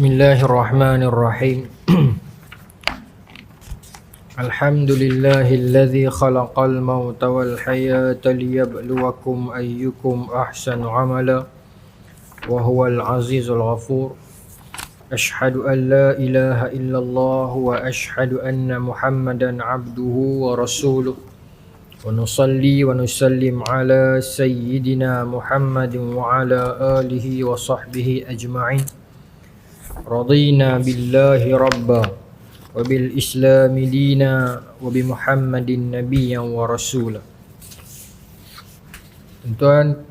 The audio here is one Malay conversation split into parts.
Bismillahirrahmanirrahim. Alhamdulillahilladzi khalaqal mauta wal hayata liyabluwakum ayyukum ahsanu amala wa huwal azizul ghafur. Ashhadu an la ilaha illallah wa ashhadu anna Muhammadan abduhu wa rasuluh. Wa nusalli wa nusallim ala sayyidina Muhammadin wa ala alihi wa sahbihi ajma'in. Radina billahi rabba wa bil islami dina wa bi Muhammadin nabiyyan wa rasula. Tuan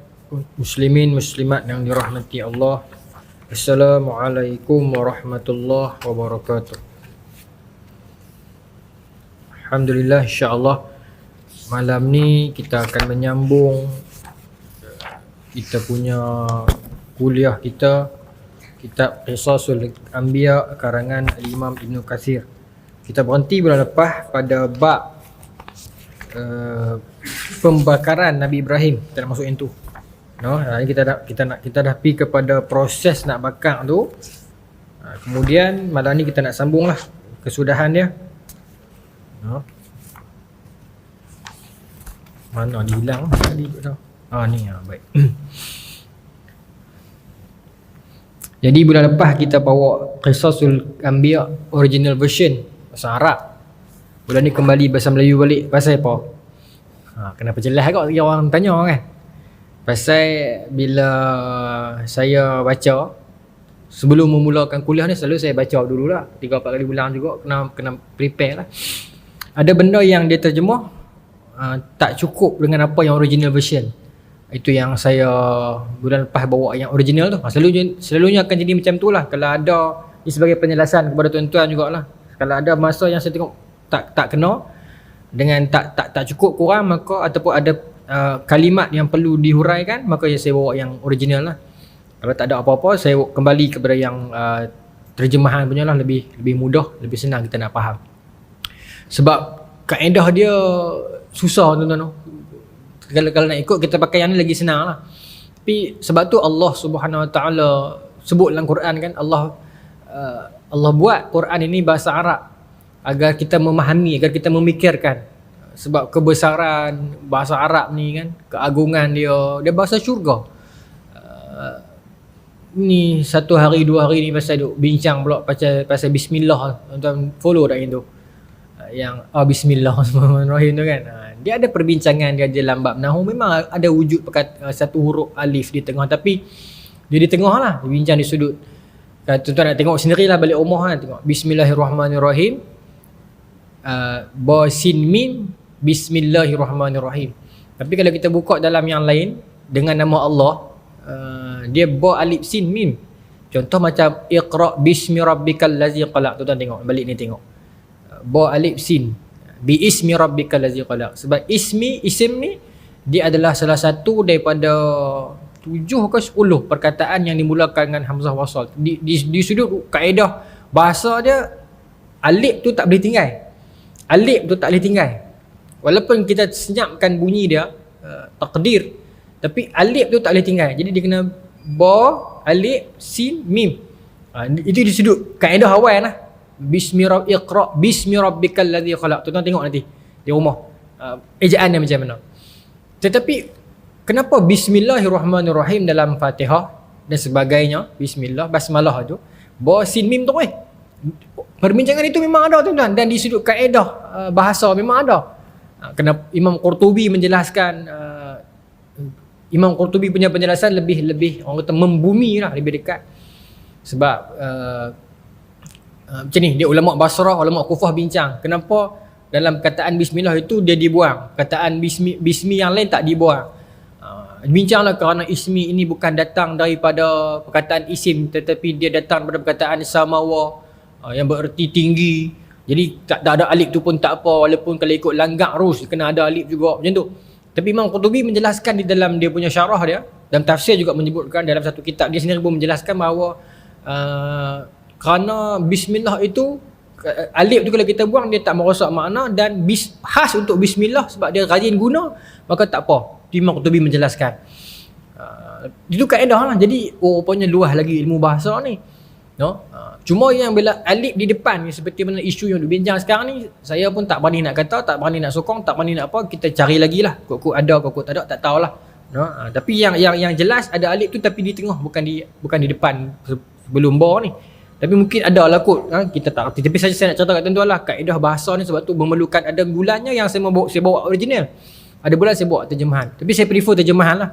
muslimin muslimat yang dirahmati Allah, Assalamualaikum warahmatullahi wabarakatuh. Alhamdulillah, insya-Allah malam ni kita akan menyambung kita punya kuliah kita, kitab Qisasul Anbiya karangan Imam Ibn Kathir. Kita berhenti bulan lepas pada bab pembakaran Nabi Ibrahim. Kita nak masuk yang tu. No, kita dah pergi kepada proses nak bakar tu. Kemudian malam ni kita nak sambunglah kesudahan dia. No. Mana dia hilang tadi tu. Ni baik. Jadi bulan lepas kita bawa Qisasul Anbiya original version bahasa Arab. Bulan ni kembali bahasa Melayu balik. Pasal apa? Kenapa jelas kot orang tanya kan? Pasal bila saya baca sebelum memulakan kuliah ni, selalu saya baca dululah 3-4 kali bulan juga, kena prepare lah. Ada benda yang dia terjemah tak cukup dengan apa yang original version. Itu yang saya bulan lepas bawa yang original tu. Selalunya akan jadi macam tu lah. Kalau ada, ini sebagai penjelasan kepada tuan-tuan jugalah. Kalau ada masa yang saya tengok tak kena dengan tak cukup kurang, maka ataupun ada kalimat yang perlu dihuraikan, maka saya bawa yang original lah. Kalau tak ada apa-apa, saya kembali kepada yang terjemahan punya lah, lebih mudah, lebih senang kita nak faham. Sebab kaedah dia susah tuan-tuan. Kalau nak ikut kita pakai yang ni lagi senang lah. Tapi sebab tu Allah Subhanahu Wa Taala sebut dalam Quran kan, Allah buat Quran ini bahasa Arab agar kita memahami, agar kita memikirkan. Sebab kebesaran bahasa Arab ni kan, keagungan dia bahasa syurga. Ni 1 hari 2 hari ni pasal duk bincang pula pasal bismillah. Tuan-tuan follow tak itu? Yang bismillahirrahmanirrahim tu kan. Dia ada perbincangan dia dalam bab nahwu, memang ada wujud satu huruf alif di tengah, tapi dia di tengah lah, dia bincang di sudut. Tuan-tuan nak tengok sendirilah balik rumah kan, tengok bismillahirrahmanirrahim, ba sin mim, bismillahirrahmanirrahim. Tapi kalau kita buka dalam yang lain dengan nama Allah, dia ba alif sin mim. Contoh macam iqra bismi rabbikal ladzi khalaq. Tuan-tuan tengok balik ni, tengok ba alif sin bi ismi rabbikal ladzi khalaq. Sebab isim ni dia adalah salah satu daripada 7 ke 10 perkataan yang dimulakan dengan hamzah wasal. Di sudut kaedah bahasa dia, alif tu tak boleh tinggal. Alif tu tak boleh tinggal. Walaupun kita senyapkan bunyi dia, takdir, tapi alif tu tak boleh tinggal. Jadi dia kena ba, alif, sin, mim. Itu di sudut kaedah awal lah. Iqra bismi rabbikal ladzi khalaq. Tuan-tuan tengok nanti di rumah ejaan dia macam mana. Tetapi kenapa bismillahirrahmanirrahim dalam Fatihah dan sebagainya, bismillah, basmalah tu, ba sin mim tu perbincangan itu memang ada tuan-tuan, dan di sudut kaedah bahasa memang ada. Kenapa Imam Qurtubi menjelaskan, Imam Qurtubi punya penjelasan lebih orang kata membumi lah, lebih dekat. Sebab macam ni, dia ulama Basrah, ulama Kufah bincang kenapa dalam perkataan bismillah itu dia dibuang, perkataan bismi yang lain tak dibuang. Bincanglah kerana ismi ini bukan datang daripada perkataan isim, tetapi dia datang daripada perkataan samawa, yang bererti tinggi. Jadi tak ada alif tu pun tak apa, walaupun kalau ikut langgak rus kena ada alif juga, macam tu. Tapi Imam Qurtubi menjelaskan di dalam dia punya syarah dia, dan tafsir juga menyebutkan dalam satu kitab dia sendiri pun menjelaskan bahawa kerana bismillah itu, alif tu kalau kita buang dia tak merosak makna, dan khas untuk bismillah sebab dia rajin guna, maka tak apa. Imam Qurtubi menjelaskan. Itu kaedah lah. Jadi rupanya luas lagi ilmu bahasa ni. No? Cuma yang bila alif di depan ni, seperti mana isu yang dibincang sekarang ni, saya pun tak berani nak kata, tak berani nak sokong, tak berani nak apa, kita cari lagi lah. Kok ada, kok tak ada, tak tahulah. No? Tapi yang jelas ada alif tu, tapi di tengah, bukan di depan sebelum bar ni. Tapi mungkin ada lah kot, kita tak reti. Tapi saya nak cerita kat tuan-tuan lah, kaedah bahasa ni sebab tu memerlukan ada bulannya yang saya bawa original. Ada bulan saya bawa terjemahan. Tapi saya prefer terjemahan lah.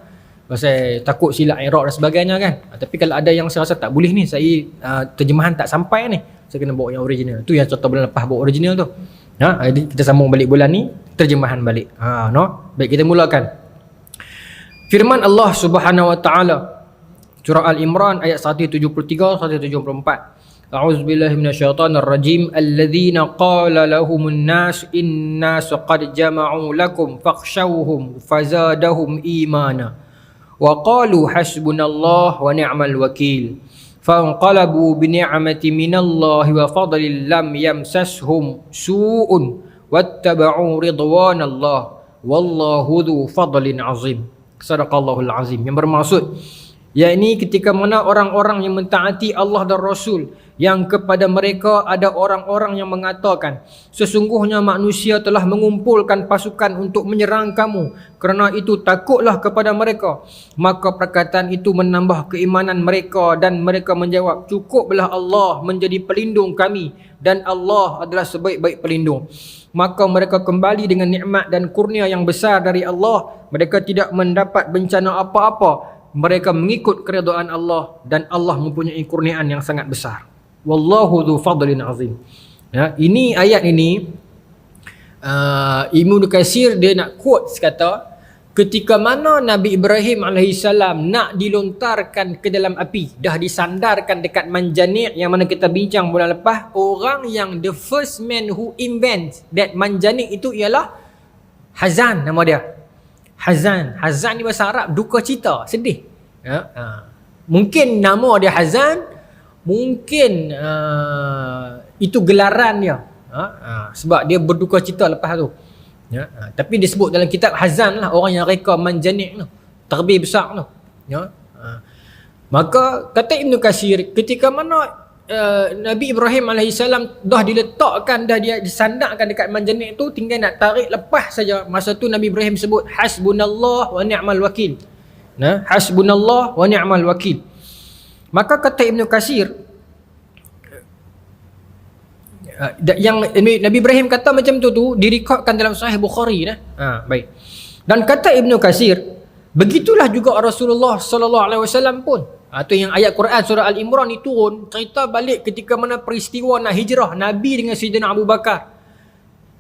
Pasal takut silap i'rab dan sebagainya kan. Tapi kalau ada yang saya rasa tak boleh ni, saya terjemahan tak sampai ni, saya kena bawa yang original. Tu yang contoh bulan lepas bawa original tu. Jadi kita sambung balik bulan ni, terjemahan balik. No? Baik, kita mulakan. Firman Allah Subhanahu wa taala surah Al-Imran ayat 173 174. A'udzubillahi minasyaitonir rajim. Alladzina qala lahumun nas innas qad jama'u lakum fakhshawhum fazadahum imana. Wa qalu hasbunallah wa ni'mal wakil. Fanqalabu bi ni'mati minallahi wa fadlin lam yamsashum su'un wattaba'u ridwanallah wallahu dzu fadlin azim. Sadaqallahul azim. Yang bermaksud, yakni ketika mana orang-orang yang mentaati Allah dan Rasul, yang kepada mereka ada orang-orang yang mengatakan, sesungguhnya manusia telah mengumpulkan pasukan untuk menyerang kamu, kerana itu takutlah kepada mereka. Maka perkataan itu menambah keimanan mereka, dan mereka menjawab, cukuplah Allah menjadi pelindung kami, dan Allah adalah sebaik-baik pelindung. Maka mereka kembali dengan nikmat dan kurnia yang besar dari Allah. Mereka tidak mendapat bencana apa-apa. Mereka mengikut keridaan Allah, dan Allah mempunyai kurniaan yang sangat besar. Wallahu dzu fadlin azim. Ya, ini ayat ini Ibnu Katsir dia nak quote kata, ketika mana Nabi Ibrahim alaihissalam nak dilontarkan ke dalam api, dah disandarkan dekat manjanik yang mana kita bincang bulan lepas, orang yang the first man who invent that manjanik itu ialah Hazan, nama dia. Hazan ni bahasa Arab duka cita, sedih. Mungkin nama dia Hazan, mungkin itu gelaran dia, sebab dia berduka cita lepas tu. Tapi disebut dalam kitab Hazan lah, orang yang reka manjanik tu, terbih besar tu. Maka kata Ibnu Katsir, ketika mana Nabi Ibrahim alaihissalam dah diletakkan, dah dia disandarkan dekat manjanik tu, tinggal nak tarik lepas saja. Masa tu Nabi Ibrahim sebut hasbunallah wa ni'mal wakil. Hasbunallah wa ni'mal wakil. Maka kata Ibnu Katsir, yang Nabi Ibrahim kata macam tu direkodkan dalam Sahih Bukhari baik. Dan kata Ibnu Katsir, begitulah juga Rasulullah sallallahu alaihi wasallam pun. Tu yang ayat Quran surah Al-Imran ni turun, cerita balik ketika mana peristiwa nak hijrah Nabi dengan Sayyidina Abu Bakar.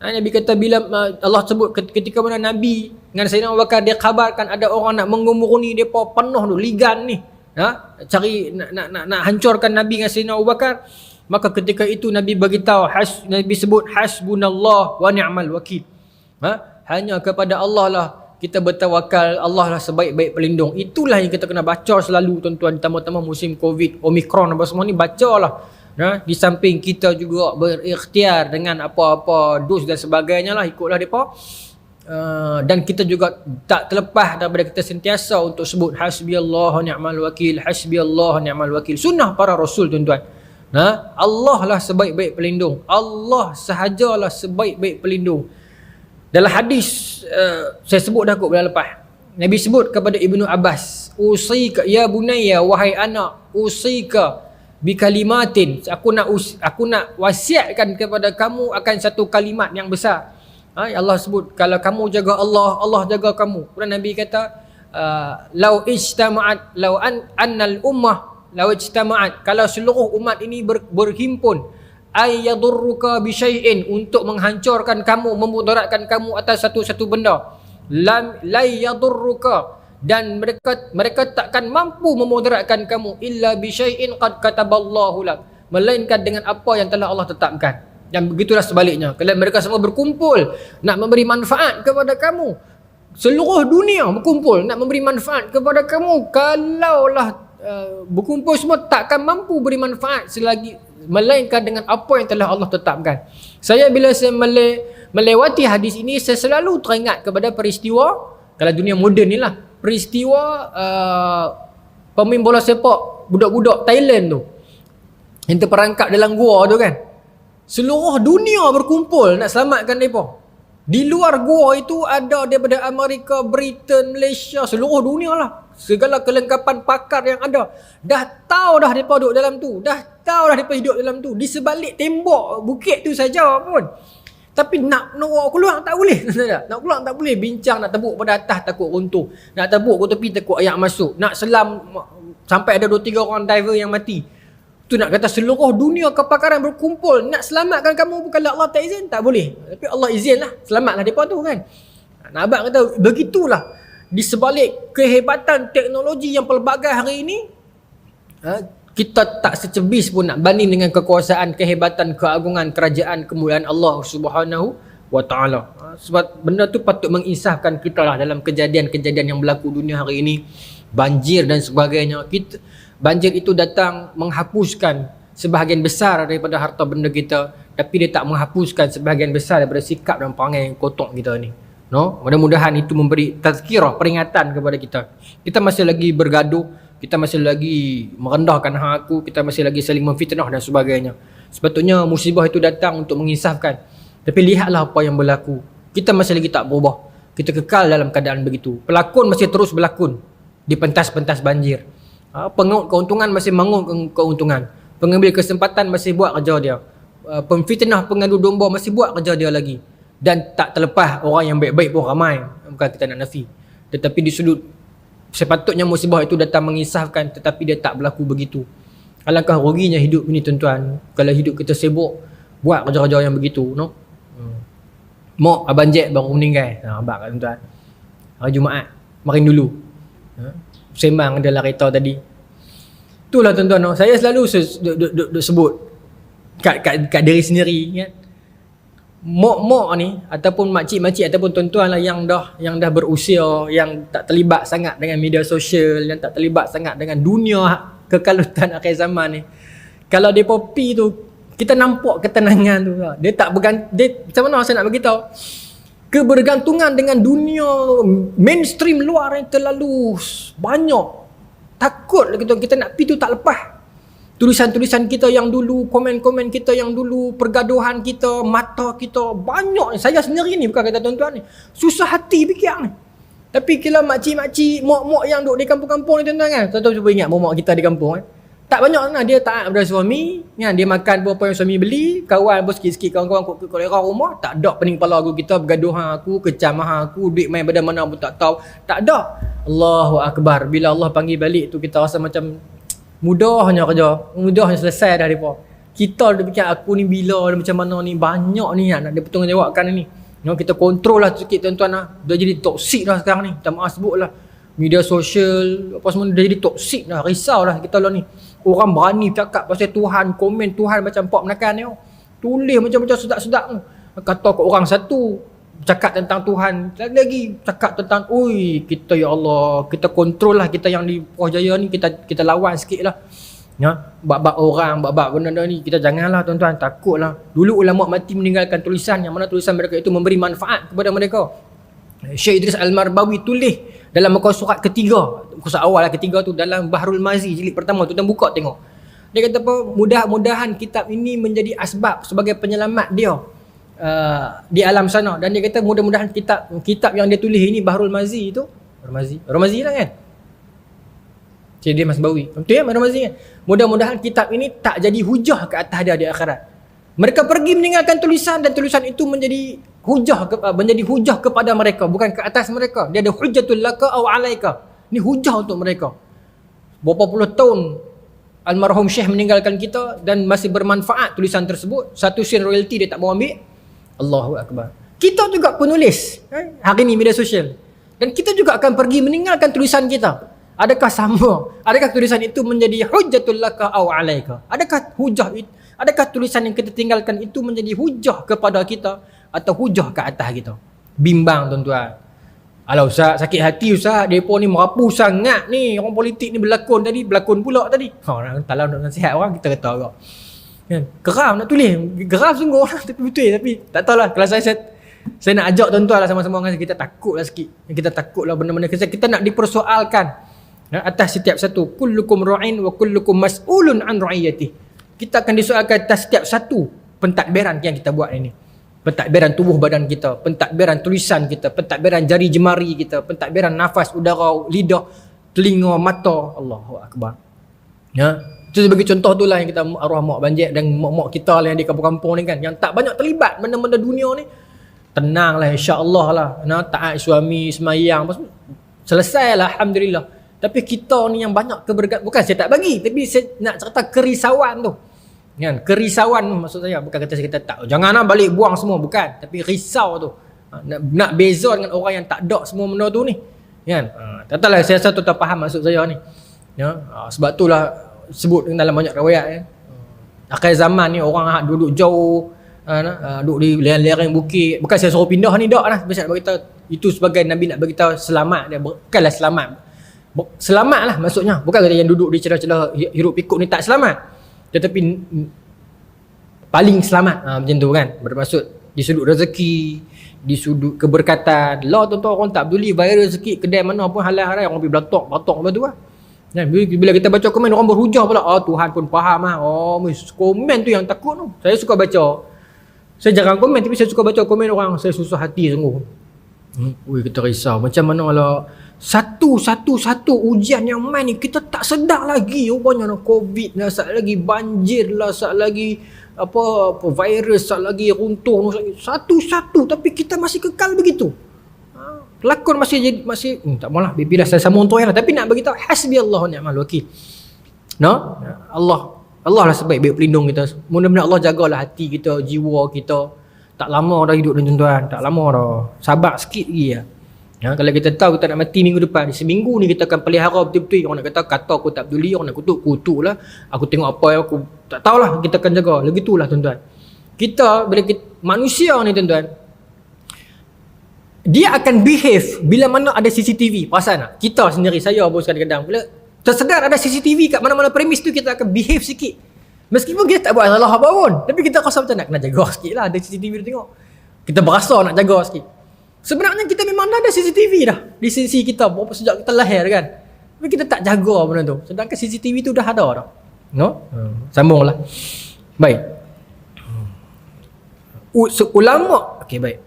Nabi kata bila Allah sebut ketika mana Nabi dengan Sayyidina Abu Bakar, dia khabarkan ada orang nak mengumuruni depa penuh tu ligan ni. Cari nak hancurkan Nabi dengan Sayyidina Abu Bakar. Maka ketika itu Nabi beritahu, Nabi sebut hasbunallah wa ni'mal wakil. Hanya kepada Allah lah kita bertawakal, Allah lah sebaik-baik pelindung. Itulah yang kita kena baca selalu tuan-tuan, tambah-tambah musim Covid, Omicron apa semua ni, bacalah. Di samping kita juga berikhtiar dengan apa-apa dos dan sebagainya lah, ikutlah mereka. Dan kita juga tak terlepas daripada kita sentiasa untuk sebut hasbiyallah wa ni'mal wakil, hasbiyallah wa ni'mal wakil. Sunnah para rasul tuan-tuan. Allah lah sebaik-baik pelindung. Allah sahajalah sebaik-baik pelindung. Dalam hadis saya sebut dah kot bulan lepas, Nabi sebut kepada Ibnu Abbas, usika ya bunayya, wahai anak, usika bi kalimatin, aku nak wasiatkan kepada kamu akan satu kalimat yang besar. Allah sebut, kalau kamu jaga Allah, Allah jaga kamu. Kemudian Nabi kata, lau ijtama'at lau annal ummah lau ijtama'at, kalau seluruh umat ini berhimpun, ay yadurruka bi syai'in, untuk menghancurkan kamu, memudaratkan kamu atas satu benda, la yadurruka, dan mereka takkan mampu memudaratkan kamu, illa bi syai'in qad kataballahu lak, melainkan dengan apa yang telah Allah tetapkan. Dan begitulah sebaliknya, kalau mereka semua berkumpul nak memberi manfaat kepada kamu, seluruh dunia berkumpul nak memberi manfaat kepada kamu, kalaulah berkumpul semua takkan mampu beri manfaat selagi melainkan dengan apa yang telah Allah tetapkan. Saya bila saya melewati hadis ini, saya selalu teringat kepada peristiwa, kalau dunia moden ni lah, peristiwa pemain bola sepak budak-budak Thailand tu. yang terperangkap dalam gua tu kan. Seluruh dunia berkumpul nak selamatkan mereka. Di luar gua itu ada daripada Amerika, Britain, Malaysia, seluruh dunia lah. Segala kelengkapan pakar yang ada. Dah tahu dah mereka duduk dalam tu. Dah tahu dah mereka hidup dalam tu. Di sebalik tembok bukit tu saja pun. Tapi nak keluar tak boleh. Nak keluar tak boleh. Bincang nak tebuk pada atas takut runtuh. Nak tebuk ke tepi takut ayak masuk. Nak selam sampai ada 2-3 orang diver yang mati. Tu nak kata seluruh dunia kepakaran berkumpul nak selamatkan kamu, bukan Allah tak izin, tak boleh. Tapi Allah izin lah, selamatlah mereka tu kan. Nak abang kata begitulah. Di sebalik kehebatan teknologi yang pelbagai hari ini, kita tak secebis pun nak banding dengan kekuasaan, kehebatan, keagungan, kerajaan, kemuliaan Allah Subhanahu wa ta'ala. Sebab benda tu patut menginsafkan kita lah dalam kejadian-kejadian yang berlaku dunia hari ini. Banjir dan sebagainya. Banjir itu datang menghapuskan sebahagian besar daripada harta benda kita, tapi dia tak menghapuskan sebahagian besar daripada sikap dan perangai kotor kita ni. No, mudah-mudahan itu memberi tazkirah, peringatan kepada kita. Kita masih lagi bergaduh, kita masih lagi merendahkan hak aku, kita masih lagi saling memfitnah dan sebagainya. Sepatutnya musibah itu datang untuk menginsafkan. Tapi lihatlah apa yang berlaku. Kita masih lagi tak berubah. Kita kekal dalam keadaan begitu. Pelakon masih terus berlakon di pentas-pentas banjir. Pengaut keuntungan masih mengaut keuntungan. Pengambil kesempatan masih buat kerja dia. Pemfitnah, pengadu domba masih buat kerja dia lagi. Dan tak terlepas orang yang baik-baik pun ramai. Bukan kita nak nafi. Tetapi di sudut sepatutnya musibah itu datang mengisahkan, tetapi dia tak berlaku begitu. Alangkah ruginya hidup ini tuan-tuan, kalau hidup kita sibuk buat kerja-kerja yang begitu, no? Mak abang Jack baru meninggal. Abang tuan-tuan. Hari Jumaat, marin dulu. Sembang dalam kereta tadi. Itulah tuan-tuan, no? Saya selalu sebut kat diri sendiri kan. Mak-mak ni ataupun makcik-makcik ataupun tuan-tuan lah yang dah berusia, yang tak terlibat sangat dengan media sosial, yang tak terlibat sangat dengan dunia kekalutan akhir zaman ni. Kalau depa pi tu, kita nampak ketenangan tu. Dia tak dia macam mana saya nak bagi tahu? Kebergantungan dengan dunia mainstream luar yang terlalu banyak. Takut kita nak pi tu tak lepas. Tulisan-tulisan kita yang dulu, komen-komen kita yang dulu, pergaduhan kita, mata kita, banyak ni. Saya sendiri ni, bukan kata tuan-tuan ni. Susah hati fikir ni. Tapi kalau makcik-makcik, mak-mak yang duduk di kampung-kampung ni tuan-tuan kan. Tuan-tuan cuba ingat mak-mak kita di kampung kan. Tak banyak lah. Dia taat pada suami. Kan? Dia makan apa yang suami beli. Kawan pun sikit-sikit kawan-kawan kot kolera rumah. Tak ada pening kepala aku kita, bergaduhan aku, kecamah aku, duit main pada mana pun tak tahu. Tak ada. Allahu Akbar. Bila Allah panggil balik tu, kita rasa macam mudahnya kerja, mudahnya selesai dah mereka. Kita dah fikir aku ni bila, macam mana ni, banyak ni nak dia bertanggungjawabkan ni. Kita kontrol lah sikit tuan-tuan lah. Dah jadi toksik dah sekarang ni. Minta maaf sebut lah. Media sosial, apa semua dah jadi toksik dah. Risau lah kita lah ni. Orang berani cakap pasal Tuhan, komen Tuhan macam pok menakan ni. Tulis macam-macam sedap-sedap tu. Kata ke orang satu, cakap tentang Tuhan, lagi cakap tentang oi kita, ya Allah, kita kontrol lah. Kita yang di Putrajaya ni, kita lawan sikit lah ya, bab-bab orang, bab-bab benda ni kita janganlah tuan-tuan, takut lah. Dulu ulama mati meninggalkan tulisan yang mana tulisan mereka itu memberi manfaat kepada mereka. Syekh Idris Al-Marbawi tulis dalam muka surat ketiga, muka surat awal lah ketiga tu, dalam Bahrul Mazi jilid pertama, tuan-tuan buka tengok. Dia kata apa, mudah-mudahan kitab ini menjadi asbab sebagai penyelamat dia di alam sana. Dan dia kata mudah-mudahan kitab yang dia tulis ini, Bahrul Mazi itu, Ramazi lah kan, Cik dia Mas Bawi, betul ya, Ramazi kan. Mudah-mudahan kitab ini tak jadi hujah ke atas dia di akhirat. Mereka pergi meninggalkan tulisan dan tulisan itu menjadi hujah kepada mereka, bukan ke atas mereka. Dia ada hujjatul laka aw alaika. Ini hujah untuk mereka. Berapa puluh tahun almarhum Syekh meninggalkan kita dan masih bermanfaat tulisan tersebut. Satu sen royalty dia tak mau ambil. Allahu Akbar. Kita juga penulis hari ni media sosial, dan kita juga akan pergi meninggalkan tulisan kita. Adakah sama? Adakah tulisan itu menjadi hujjatul laka aw alaika? Adakah tulisan yang kita tinggalkan itu menjadi hujah kepada kita atau hujah ke atas kita? Bimbang tuan-tuan. Alah Ustaz, sakit hati Ustaz, depa ni merapu sangat ni, orang politik ni berlakon pula tadi. Kalau nak nasihat orang kita kata agak kan, geram nak tulis, geram sungguh tapi betul, tapi tak tahulah. Kalau saya nak ajak tuan-tuan lah sama-sama dengan kita, takut lah sikit. Kita takut lah benda-benda kita nak dipersoalkan atas setiap satu. Kullukum ra'in wa kullukum mas'ulun an ra'iyatih. Kita akan disoalkan atas setiap satu pentadbiran yang kita buat ini. Pentadbiran tubuh badan kita, pentadbiran tulisan kita, pentadbiran jari jemari kita, pentadbiran nafas, udara, lidah, telinga, mata. Allahu Akbar. Ya, itu sebagai contoh tu lah yang kita arwah mak banjir dan mak-mak kita lah yang di kampung-kampung ni kan, yang tak banyak terlibat benda-benda dunia ni. Tenanglah, insya-Allah lah. Taat suami, semayang, selesai lah, alhamdulillah. Tapi kita ni yang banyak bukan saya tak bagi, tapi saya nak cerita kerisauan tu. Kan, kerisauan maksud saya, bukan kata saya kata tak, janganlah balik buang semua, bukan, tapi risau tu. Nak beza dengan orang yang tak ada semua benda tu ni. Kan? Tak tahulah, saya rasa tu tak faham maksud saya ni. Ya, sebab itulah sebut dalam banyak riwayat ya. Akhir zaman ni orang duduk jauh, duduk di lereng-lereng bukit. Bukan saya suruh pindah ni, tak lah. Biasa nak beritahu itu sebagai Nabi nak beritahu selamat dia. Bukanlah selamat. Selamat lah maksudnya. Bukan kata yang duduk di celah-celah hirup pikuk ni tak selamat. Tetapi paling selamat. Macam tu kan. Bermaksud di sudut rezeki, di sudut keberkatan. Lah tuan-tuan, orang tak peduli bayar rezeki kedai mana pun halal haram, orang pergi belatok apa tu lah. Bila kita baca komen, orang berhujah pula, Tuhan pun faham lah. Komen tu yang takut tu. Saya suka baca. Saya jarang komen, tapi saya suka baca komen orang. Saya susah hati sungguh. Kita risau. Macam mana lah satu ujian yang main ni kita tak sedar lagi. Rupanya COVID lah, sat lagi banjir lah, sat lagi apa virus, sat lagi runtuh, satu-satu, tapi kita masih kekal begitu. Pelakon masih tak maulah, bila saya sambung tu lah, tapi nak bagi tahu hasbiyallahu ni'mal wakil. Allah lah sebaik-baik pelindung kita. Mudah-mudahan Allah jagalah hati kita, jiwa kita. Tak lama dah hidup ni tuan-tuan, tak lama dah. Sabar sikit lagi ya. Kalau kita tahu kita nak mati minggu depan, seminggu ni kita akan pelihara betul-betul. Orang nak kata aku tak peduli, orang nak kutuk lah. Aku tengok apa yang aku tak tahulah, kita akan jaga. Lagi itulah tuan-tuan. Manusia ni tuan-tuan, dia akan behave bila mana ada CCTV. Perasan tak? Kita sendiri, saya pun kadang-kadang bila tersedar ada CCTV kat mana-mana premis tu, kita akan behave sikit. Meskipun kita tak buat salah apa pun, tapi kita rasa macam nak kena jaga sikit lah. Ada CCTV tu tengok, kita berasa nak jaga sikit. Sebenarnya kita memang dah ada CCTV dah di sisi kita sejak kita lahir kan, tapi kita tak jaga benda tu. Sedangkan CCTV tu dah ada dah. Sambunglah. Baik. Ulama. Okey, baik.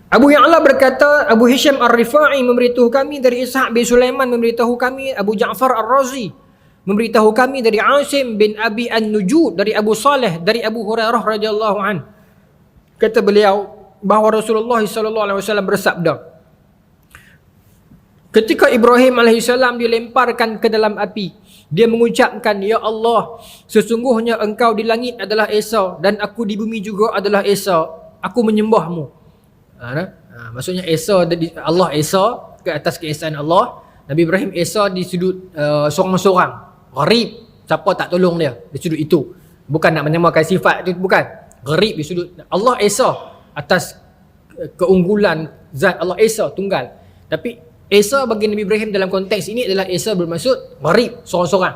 Abu Ya'la berkata, Abu Hisham Ar-Rifa'i memberitahu kami dari Ishaq bin Sulaiman, memberitahu kami Abu Ja'far Ar-Razi, memberitahu kami dari Asim bin Abi An-Nujud, dari Abu Saleh, dari Abu Hurairah radhiyallahu an. Kata beliau bahawa Rasulullah sallallahu alaihi wasallam bersabda, ketika Ibrahim alaihi salam dilemparkan ke dalam api, dia mengucapkan, ya Allah, sesungguhnya engkau di langit adalah Esa dan aku di bumi juga adalah Esa. Aku menyembahmu. Maksudnya Esa, Allah Esa ke atas keesaan Allah. Nabi Ibrahim Esa di sudut seorang-seorang. Gharib, siapa tak tolong dia di sudut itu. Bukan nak menyamakan sifat itu, bukan. Gharib di sudut Allah Esa atas keunggulan zat Allah Esa tunggal. Tapi Esa bagi Nabi Ibrahim dalam konteks ini adalah Esa bermaksud gharib, seorang-seorang.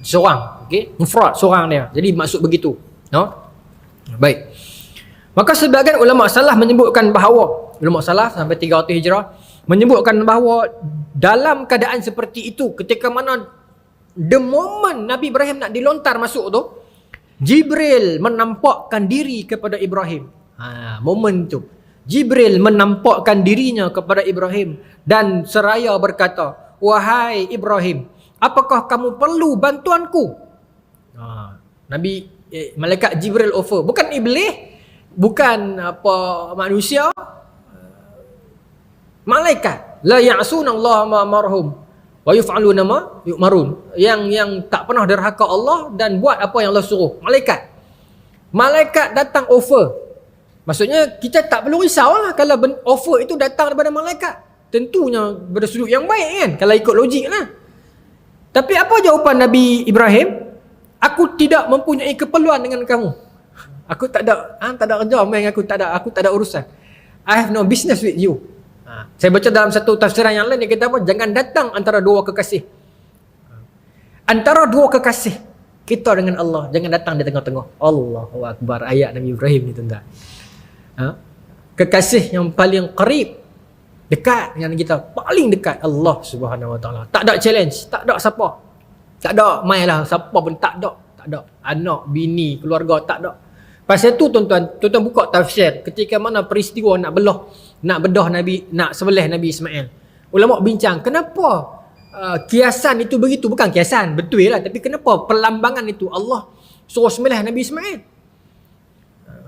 Seorang, okey, mufrad, seorang dia. Jadi maksud begitu. Baik. Maka sebahagian ulama salaf menyebutkan bahawa ulama salaf sampai 300 Hijrah menyebutkan bahawa dalam keadaan seperti itu, ketika mana the moment Nabi Ibrahim nak dilontar masuk tu, Jibril menampakkan diri kepada Ibrahim. Momen tu Jibril menampakkan dirinya kepada Ibrahim dan seraya berkata, wahai Ibrahim, apakah kamu perlu bantuanku? Malaikat Jibril offer, bukan iblis, bukan manusia, malaikat. La ya'suna Allah ma amarhum wa yaf'aluna ma yu'marun. Yang tak pernah derhaka Allah dan buat apa yang Allah suruh. Malaikat datang offer. Maksudnya kita tak perlu risaulah kalau offer itu datang daripada malaikat. Tentunya bersudut yang baik kan, kalau ikut logik lah. Tapi apa jawapan Nabi Ibrahim? Aku tidak mempunyai keperluan dengan kamu. Aku tak ada kerja main, aku tak ada urusan. I have no business with you. Saya baca dalam satu tafsiran yang lain, dia kata apa? Jangan datang antara dua kekasih. Antara dua kekasih kita dengan Allah, jangan datang di tengah-tengah. Allahu Akbar, ayat Nabi Ibrahim ni tuan-tuan. Kekasih yang paling qarib, dekat dengan kita, paling dekat Allah Subhanahu Wa Taala. Tak ada challenge, tak ada siapa. Tak ada, mainlah siapa pun tak ada. Tak ada. Anak, bini, keluarga tak ada. Pasal tu tuan-tuan buka tafsir ketika mana peristiwa nak bedah Nabi, nak sembelih Nabi Ismail. Ulama bincang, kenapa kiasan itu begitu? Bukan kiasan, betul lah, tapi kenapa perlambangan itu Allah suruh sembelih Nabi Ismail?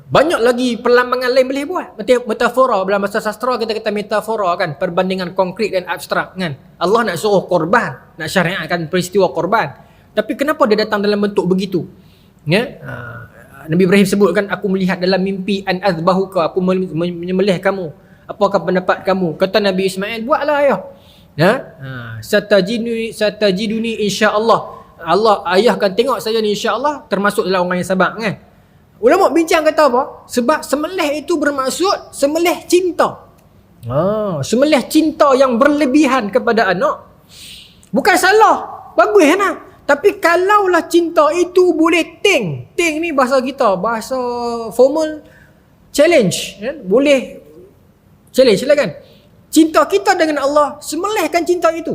Banyak lagi perlambangan lain boleh buat. Metafora, dalam bahasa sastra kita kata metafora kan, perbandingan konkret dan abstrak kan. Allah nak suruh korban, nak syariatkan peristiwa korban. Tapi kenapa dia datang dalam bentuk begitu? Ya? Nabi Ibrahim sebutkan, aku melihat dalam mimpi an azbahuka, aku menyembelih kamu. Apakah pendapat kamu? Kata Nabi Ismail, buatlah ayah. Ya? Satajiduni insya-Allah. Allah, ayah akan tengok saya ni insya-Allah, termasuk dalam orang yang sabar kan. Ulama bincang kata apa? Sebab sembelih itu bermaksud sembelih cinta. Sembelih cinta yang berlebihan kepada anak. Bukan salah, bagus kan? Tapi kalaulah cinta itu boleh ting ni bahasa kita, bahasa formal, challenge kan? Boleh challenge lah kan. Cinta kita dengan Allah, sembelihkan cinta itu.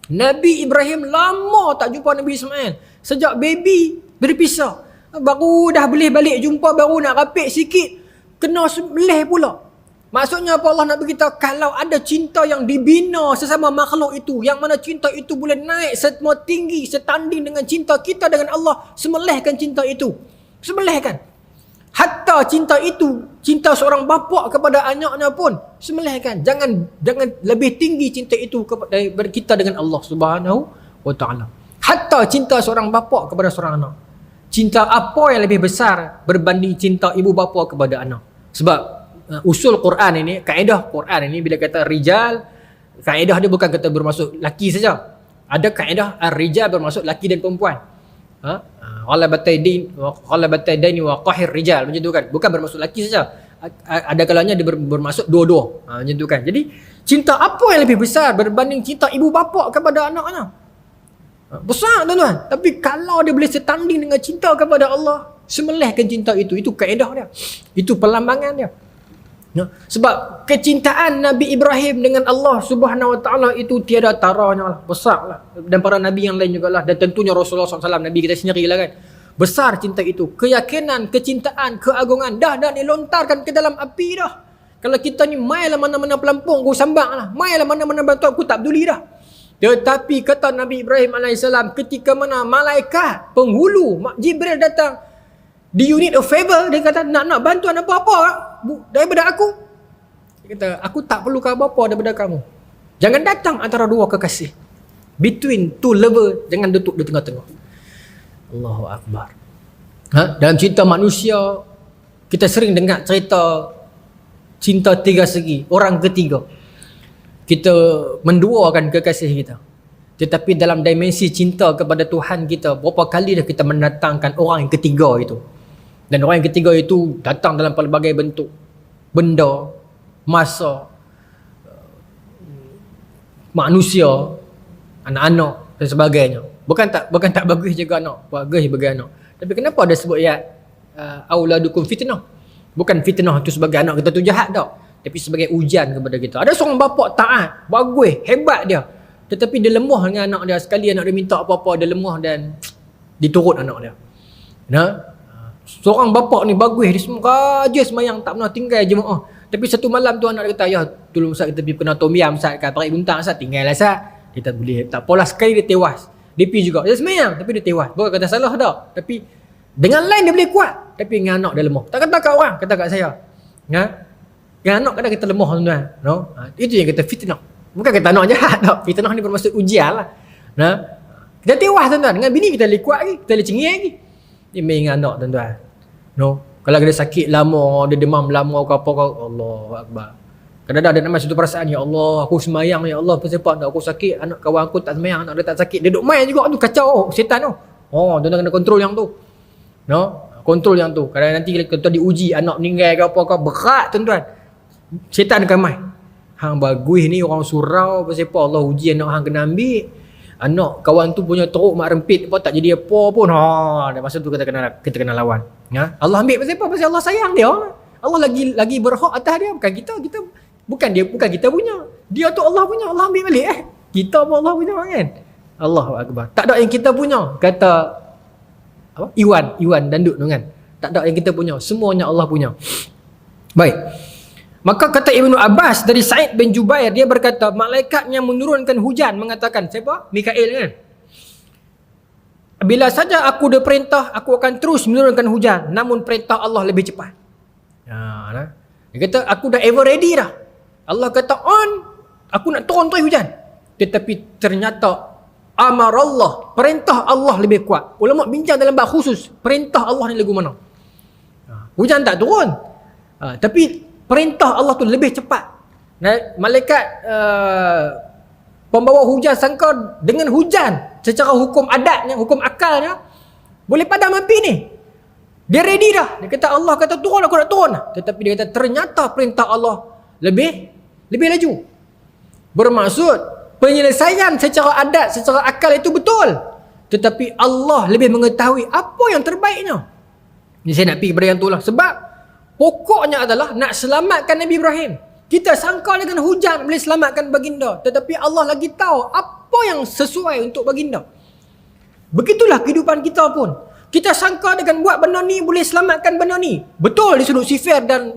Nabi Ibrahim lama tak jumpa Nabi Ismail. Sejak baby berpisah. Baru dah boleh balik jumpa, baru nak rapik sikit, kena sembelih pula. Maksudnya apa? Allah nak beritahu, kalau ada cinta yang dibina sesama makhluk itu, yang mana cinta itu boleh naik semua tinggi setanding dengan cinta kita dengan Allah, sembelihkan cinta itu. Sembelihkan. Hatta cinta itu, cinta seorang bapa kepada anaknya pun sembelihkan. Jangan lebih tinggi cinta itu daripada kita dengan Allah Subhanahu wa taala. Hatta cinta seorang bapa kepada seorang anak. Cinta apa yang lebih besar berbanding cinta ibu bapa kepada anak? Sebab usul Quran ini, kaedah Quran ini bila kata rijal, kaedah dia bukan kata bermaksud laki saja. Ada kaedah ar-rijal bermaksud laki dan perempuan. Ghalabataini wa qahir rijal, macam tu kan. Bukan bermaksud laki saja. Ada kalanya dia bermaksud dua-dua. Macam tu kan. Jadi cinta apa yang lebih besar berbanding cinta ibu bapa kepada anaknya? Besar tuan-tuan. Tapi kalau dia boleh setanding dengan cinta kepada Allah, sembelihkan cinta itu. Itu kaedah dia. Itu perlambangan dia. Ya. Sebab kecintaan Nabi Ibrahim dengan Allah Subhanahu wa taala itu tiada taranya lah. Besar lah. Dan para Nabi yang lain juga lah. Dan tentunya Rasulullah SAW, Nabi kita sendiri lah kan. Besar cinta itu. Keyakinan, kecintaan, keagungan dah dilontarkan ke dalam api dah. Kalau kita ni mailah mana-mana pelampung, aku sambang lah. Mailah mana-mana bantu, aku tak peduli dah. Tetapi kata Nabi Ibrahim AS, ketika mana malaikat penghulu Jibril datang, do you need a favor? Dia kata nak bantuan apa-apa daripada aku. Dia kata, aku tak perlu apa-apa daripada kamu. Jangan datang antara dua kekasih. Between two lover, jangan duduk di tengah-tengah. Allahu Akbar. Dalam cinta manusia, kita sering dengar cerita cinta tiga segi, orang ketiga. Kita menduakan kekasih kita. Tetapi dalam dimensi cinta kepada Tuhan kita, berapa kali dah kita mendatangkan orang yang ketiga itu. Dan orang yang ketiga itu datang dalam pelbagai bentuk. Benda, masa, manusia, anak-anak dan sebagainya. Bukan tak bagus jaga anak, bagus bagi anak. Tapi kenapa ada sebut ayat auladukum fitnah? Bukan fitnah tu sebagai anak kita tu jahat tak, tapi sebagai ujian kepada kita. Ada seorang bapa taat, bagus, hebat dia. Tetapi dia lemah dengan anak dia. Sekali anak dia minta apa-apa, dia lemah dan diturut anak dia. Seorang bapa ni bagus, dia semua raja semayang, tak pernah tinggal jemaah. Tapi satu malam tu anak dia kata, ya tolong Ustaz, kita pergi kena tom yam Ustaz, kat tarik buntang Ustaz, tinggal lah Ustaz. Dia tak boleh, tak apalah, sekali dia tewas. Dia pergi juga, dia semayang tapi dia tewas. Bukan kata salah tak, tapi dengan lain dia boleh kuat, tapi dengan anak dia lemah. Tak kata kat orang, kata kat saya. Dengan anak kadang kita lemah tuan-tuan. Itu yang kata fitnah. Bukan kata anak jahat tak, fitnah ni bermaksud ujian lah. Kita tewas tuan-tuan, dengan bini kita boleh kuat lagi, kita boleh cengih lagi. Dia main dengan anak tuan-tuan. Kalau dia sakit lama, dia demam lama ke apa ke, Allahu Akbar. Kadang-kadang ada nama satu perasaan, ya Allah aku semayang, ya Allah sebab aku sakit, anak kawan aku tak semayang, anak dia tak sakit, dia duduk main juga tu, kacau setan tu. Tuan-tuan kena kontrol yang tu. Kontrol yang tu. Kadang nanti kita diuji, anak meninggal ke apa ke, berat tuan-tuan. Setan akan main. Hang bagus ni orang surau, pasal Allah uji anak hang kena ambil. Anak kawan tu punya teruk mak rempit apa tak jadi apa pun. Masa tu kita kena lawan. Allah ambil pasal apa? Pasal Allah sayang dia. Allah lagi berhak atas dia, bukan kita. Bukan kita punya. Dia tu Allah punya, Allah ambil balik Kita pun Allah punya kan. Allahu akbar. Tak ada yang kita punya. Kata apa? Iwan danduk tu kan. Tak ada yang kita punya. Semuanya Allah punya. Baik. Maka kata Ibnu Abbas dari Sa'id bin Jubair, dia berkata, malaikat yang menurunkan hujan mengatakan, siapa? Mikail kan? Bila saja aku ada perintah, aku akan terus menurunkan hujan. Namun perintah Allah lebih cepat. Dia kata, aku dah ever ready dah. Allah kata, on. Aku nak turun hujan. Tetapi ternyata, amarallah. Perintah Allah lebih kuat. Ulama bincang dalam bab khusus. Perintah Allah ni lagu mana? Hujan tak turun. Tapi perintah Allah tu lebih cepat. Malaikat pembawa hujan sangka dengan hujan secara hukum adatnya, hukum akalnya boleh padam api ni. Dia ready dah. Dia kata Allah kata turun, aku nak turun. Tetapi dia kata ternyata perintah Allah lebih laju. Bermaksud penyelesaian secara adat, secara akal itu betul. Tetapi Allah lebih mengetahui apa yang terbaiknya. Ni saya nak pergi kepada yang tu lah. Sebab pokoknya adalah nak selamatkan Nabi Ibrahim. Kita sangka dengan hujan boleh selamatkan baginda. Tetapi Allah lagi tahu apa yang sesuai untuk baginda. Begitulah kehidupan kita pun. Kita sangka dengan buat benda ni boleh selamatkan benda ni. Betul di sudut sifir dan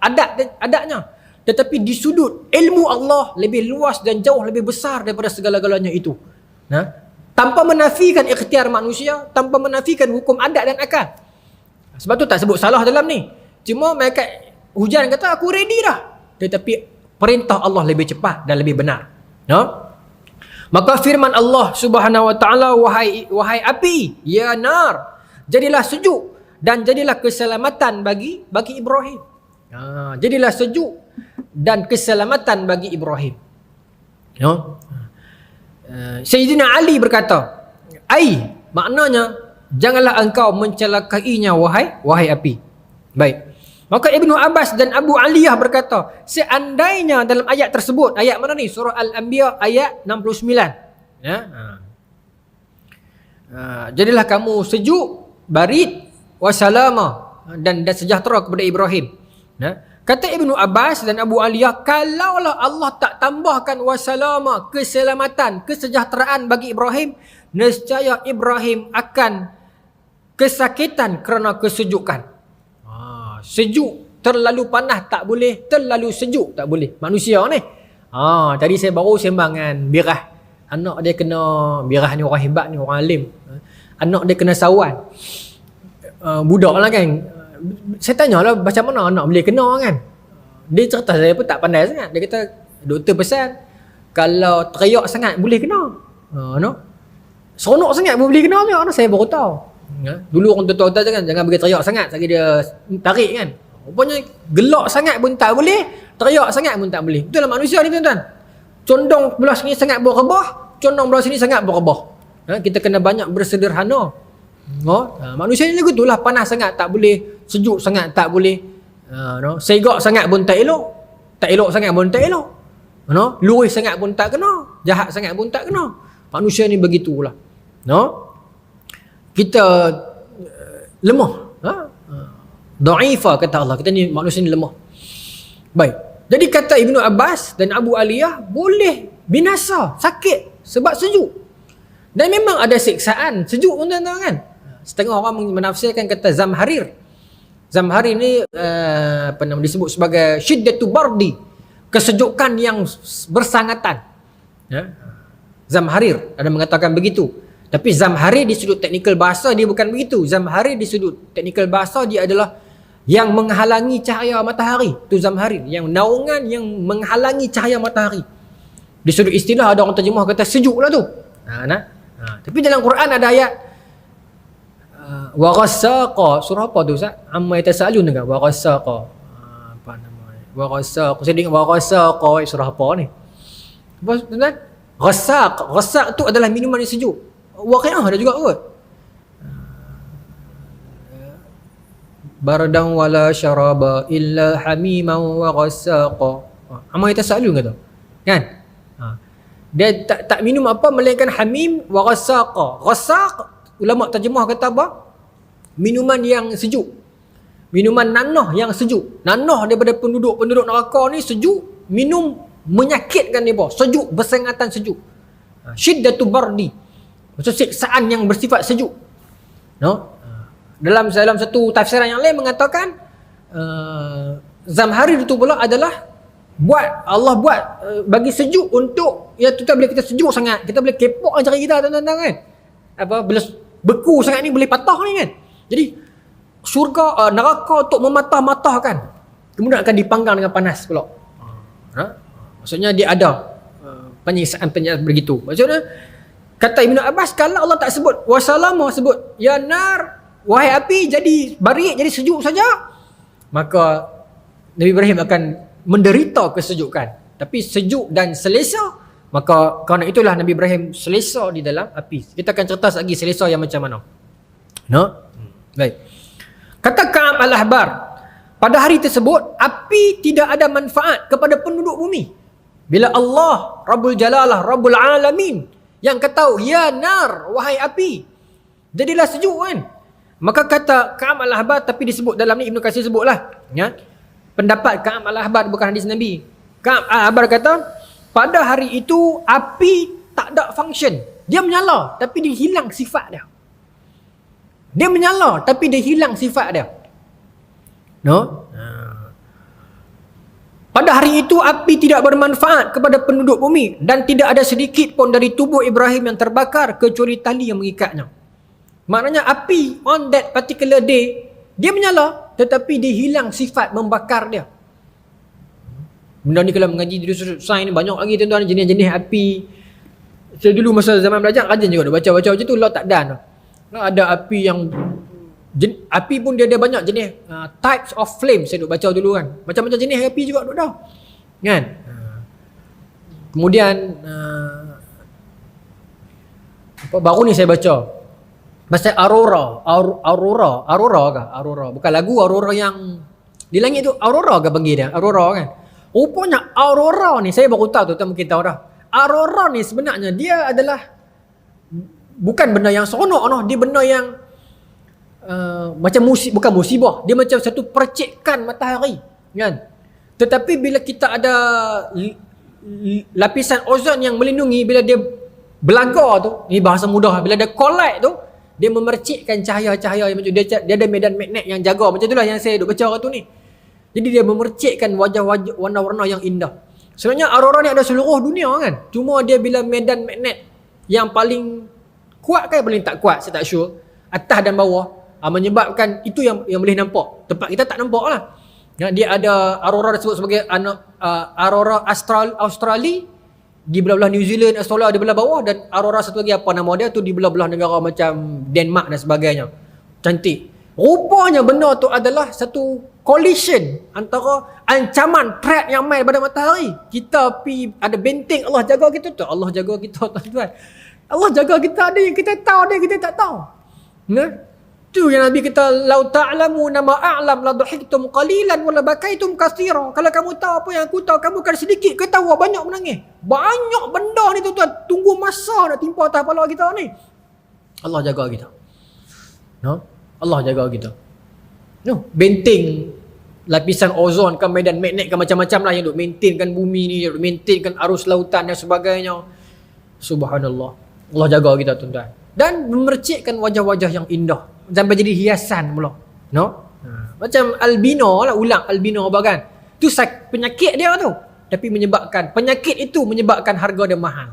adatnya. Tetapi di sudut ilmu Allah lebih luas dan jauh lebih besar daripada segala-galanya itu. Tanpa menafikan ikhtiar manusia, tanpa menafikan hukum adat dan akal. Sebab tu tak sebut salah dalam ni. Cuma malaikat hujan kata aku ready dah. Tetapi perintah Allah lebih cepat dan lebih benar. Maka firman Allah Subhanahu wa taala, wahai api, ya nar, jadilah sejuk dan jadilah keselamatan bagi Ibrahim. Jadilah sejuk dan keselamatan bagi Ibrahim. Sayyidina Ali berkata, maknanya janganlah engkau mencelakainya wahai api. Baik. Maka Ibnu Abbas dan Abu Aliyah berkata, seandainya dalam ayat tersebut, ayat mana ni? Surah Al-Anbiya ayat 69. Jadilah kamu sejuk, barid, wasalama, dan sejahtera kepada Ibrahim. Kata Ibnu Abbas dan Abu Aliyah, kalaulah Allah tak tambahkan wasalama, keselamatan, kesejahteraan bagi Ibrahim, nescaya Ibrahim akan kesakitan kerana kesejukan. Sejuk, terlalu panas tak boleh, terlalu sejuk tak boleh. Manusia ni. Tadi saya baru sembang dengan Birah. Anak dia kena, Birah ni orang hebat ni, orang alim. Anak dia kena sawan. Budak lah kan. Saya tanyalah macam mana anak boleh kena kan. Dia cerita saya pun tak pandai sangat. Dia kata, doktor pesan, kalau teriak sangat boleh kena. Seronok sangat boleh kena ni. Saya baru tahu. Dulu orang tua kata jangan bagi teriak sangat, lagi dia tarik kan. Rupanya gelak sangat pun tak boleh, teriak sangat pun tak boleh. Itulah manusia ni tuan-tuan. Condong belah sini sangat berrebah, condong belah sini sangat berrebah. Kita kena banyak bersederhana. Manusia ni lagu itulah, panas sangat tak boleh, sejuk sangat tak boleh. Segak sangat pun tak elok, tak elok sangat pun tak elok. Luih sangat pun tak kena, jahat sangat pun tak kena. Manusia ni begitulah. Kita lemah. Dha'ifa kata Allah. Kita ni manusia ni lemah. Baik. Jadi kata Ibnu Abbas dan Abu Aliyah, boleh binasa, sakit sebab sejuk. Dan memang ada siksaan sejuk tuan-tuan kan. Setengah orang menafsirkan kata Zamharir. Zamharir ni disebut sebagai syiddatu bardi, kesejukan yang bersangatan. Zamharir ada mengatakan begitu. Tapi Zamharir di sudut teknikal bahasa dia bukan begitu. Zamharir di sudut teknikal bahasa dia adalah yang menghalangi cahaya matahari. Itu Zamharir, yang naungan yang menghalangi cahaya matahari. Di sudut istilah ada orang terjemah kata sejuk lah tu. Tapi dalam Quran ada ayat wa ghassaqa. Surah apa tu Ustaz? Amma yatasalun ke? Wa ghassaqa. Apa nama? Wa ghassaqa. Saya dengar wa ghassaqa surah apa ni? Apa tuan-tuan? Ghassaq. Ghassaq tu adalah minuman yang sejuk. Waqi'ah ada juga kot. Bardan wala syaraba illa hamiman wa ghassaqa. Amma yatasalun kata. Kan? Dia tak minum apa melainkan hamim wa ghassaqa. Ghassaq ulama terjemah kata apa? Minuman yang sejuk. Minuman nanah yang sejuk. Nanah daripada penduduk neraka ni sejuk, minum menyakitkan depa. Sejuk, bersengatan sejuk. Syiddatu bardi. Maksud siksaan yang bersifat sejuk. No? Dalam satu tafsiran yang lain mengatakan Zamharir itu pula adalah Allah buat bagi sejuk untuk ya tuan bila kita sejuk sangat, kita boleh kepok jari kita tuan-tuan kan. Bila beku sangat ni boleh patah ni kan. Jadi syurga neraka untuk mematah-matahkan. Kemudian akan dipanggang dengan panas pula. Maksudnya dia ada penyiksaan begitu. Maksudnya kata Ibnu Abbas, kalau Allah tak sebut wasalama, sebut ya nar, wahai api jadi barik, jadi sejuk saja, maka Nabi Ibrahim akan menderita kesejukan. Tapi sejuk dan selesa, maka kerana itulah Nabi Ibrahim selesa di dalam api. Kita akan cerita lagi selesa yang macam mana. No? Baik. Kata Ka'ab al-Ahbar, pada hari tersebut api tidak ada manfaat kepada penduduk bumi. Bila Allah Rabbul Jalalah, Rabbul Alamin yang kata ya nar, wahai api, jadilah sejuk kan. Maka kata Ka'ab al-Ahbar, tapi disebut dalam ni Ibnu Katsir sebutlah ya. Pendapat Ka'ab al-Ahbar bukan hadis Nabi. Ka'ab al-Ahbar kata pada hari itu api tak ada function. Dia menyala tapi dia hilang sifat dia. Dia menyala tapi dia hilang sifat dia. No? Pada hari itu api tidak bermanfaat kepada penduduk bumi dan tidak ada sedikit pun dari tubuh Ibrahim yang terbakar kecuali tali yang mengikatnya. Maknanya api on that particular day dia menyala tetapi dia hilang sifat membakar dia. Benda ni kalau mengaji di sains ni banyak lagi tuan-tuan, jenis-jenis api. Saya dulu masa zaman belajar rajin juga baca-baca macam tu, lah tak dan. Ada api yang api pun dia ada banyak jenis types of flame, saya duk baca dulu kan. Macam-macam jenis api juga duk dah. Kan? Kemudian baru ni saya baca pasal aurora kah? Aurora. Bukan lagu aurora yang di langit tu, aurora ke panggil dia? Aurora kan? Rupanya aurora ni saya baru tahu tu, mungkin tahu dah. Aurora ni sebenarnya dia adalah bukan benda yang seronok noh, dia benda yang macam bukan musibah, dia macam satu percikan matahari kan. Tetapi bila kita ada lapisan ozon yang melindungi, bila dia belaga tu, ni bahasa mudah, bila dia collide tu, dia memercikkan cahaya-cahaya macam dia ada medan magnet yang jaga, macam itulah yang saya duk baca tu ni. Jadi dia memercikkan wajah-wajah warna-warna yang indah. Sebenarnya aurora ni ada seluruh dunia kan. Cuma dia bila medan magnet yang paling kuat kan paling tak kuat, saya tak sure, atas dan bawah, menyebabkan itu yang boleh nampak. Tempat kita tak nampak lah. Ya, dia ada aurora disebut sebagai aurora Australia di belah-belah New Zealand, Australia di belah bawah, dan aurora satu lagi apa nama dia tu di belah-belah negara macam Denmark dan sebagainya. Cantik. Rupanya benda tu adalah satu collision antara ancaman threat yang main daripada matahari. Kita pi ada benteng Allah jaga kita tu. Allah jaga kita tuan-tuan. Allah jaga kita, ada yang kita tahu, ada yang kita tak tahu. Nah, tu yang Nabi kata, "Lau ta'lamuna ma a'lam la dhahiktum qalilan wa la bakaitum katsira." Kalau kamu tahu apa yang aku tahu, kamu akan sedikit ketawa, banyak menangis. Banyak benda ni tuan-tuan, tunggu masa nak timpa atas kepala kita ni. Allah jaga kita. No? Allah jaga kita. No, benteng lapisan ozon kan, medan magnet kan, macam-macam lah yang duk maintainkan bumi ni, duk maintainkan arus lautan dan sebagainya. Subhanallah. Allah jaga kita tuan-tuan. Dan memercikkan wajah-wajah yang indah sampai jadi hiasan pula. No? Macam albino lah, ulang albino apa kan. Tu penyakit dia tu. Tapi penyakit itu menyebabkan harga dia mahal.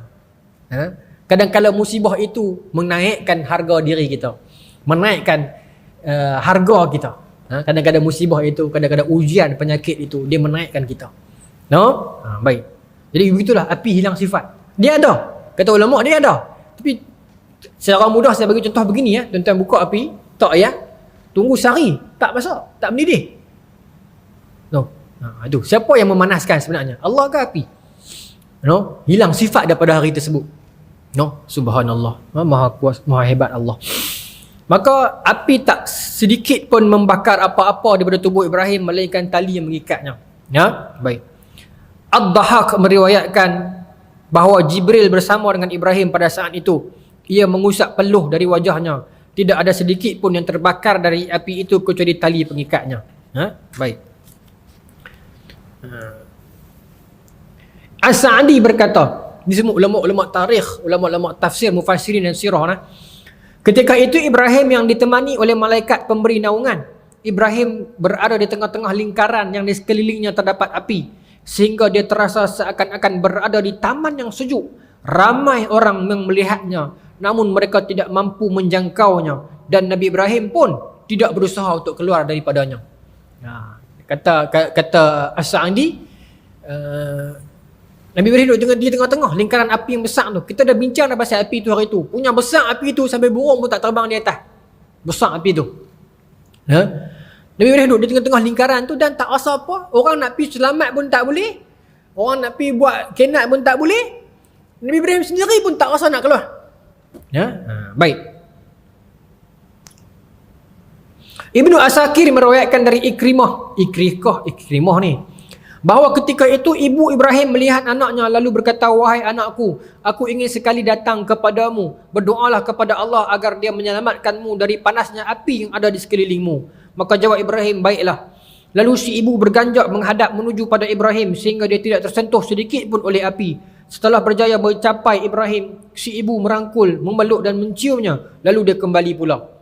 Kadang-kadang musibah itu menaikkan harga diri kita. Menaikkan harga kita. Kadang-kadang musibah itu, kadang-kadang ujian penyakit itu, dia menaikkan kita. No? Baik. Jadi begitulah api hilang sifat. Dia ada. Kata ulama dia ada. Tapi secara mudah saya bagi contoh begini ya. Tuan-tuan buka api, tak ya. Tunggu sehari, tak masak, tak mendidih. No. Itu siapa yang memanaskan sebenarnya? Allah ke api? No? Hilang sifat daripada hari tersebut. No? Subhanallah. Maha kuasa, maha hebat Allah. Maka api tak sedikit pun membakar apa-apa daripada tubuh Ibrahim melainkan tali yang mengikatnya. Ya, baik. Ad-Dhahak meriwayatkan bahawa Jibril bersama dengan Ibrahim pada saat itu. Ia mengusap peluh dari wajahnya. Tidak ada sedikit pun yang terbakar dari api itu kecuali tali pengikatnya. Baik. As-Sa'di berkata, Ini semua ulama-ulama tarikh, ulama-ulama tafsir, mufassirin dan sirah nah. Ketika itu Ibrahim yang ditemani oleh malaikat pemberi naungan. Ibrahim berada di tengah-tengah lingkaran yang di sekelilingnya terdapat api, sehingga dia terasa seakan-akan berada di taman yang sejuk. Ramai orang yang melihatnya, namun mereka tidak mampu menjangkaunya, dan Nabi Ibrahim pun tidak berusaha untuk keluar daripadanya. Kata As-Sa'di, Nabi Ibrahim duduk di tengah-tengah lingkaran api yang besar tu. Kita dah bincang dah pasal api tu hari tu. Punya besar api tu sampai burung pun tak terbang di atas. Besar api tu. Nabi Ibrahim duduk di tengah-tengah lingkaran tu dan tak rasa apa. Orang nak pergi selamat pun tak boleh. Orang nak pergi buat kenat pun tak boleh. Nabi Ibrahim sendiri pun tak rasa nak keluar. Baik. Ibnu Asakir meriwayatkan dari Ikrimah ni, bahawa ketika itu ibu Ibrahim melihat anaknya lalu berkata, "Wahai anakku, aku ingin sekali datang kepadamu. Berdoalah kepada Allah agar dia menyelamatkanmu dari panasnya api yang ada di sekelilingmu." Maka jawab Ibrahim, "Baiklah." Lalu si ibu berganjak menghadap menuju pada Ibrahim sehingga dia tidak tersentuh sedikit pun oleh api. Setelah berjaya mencapai Ibrahim, si ibu merangkul, memeluk dan menciumnya. Lalu dia kembali pula.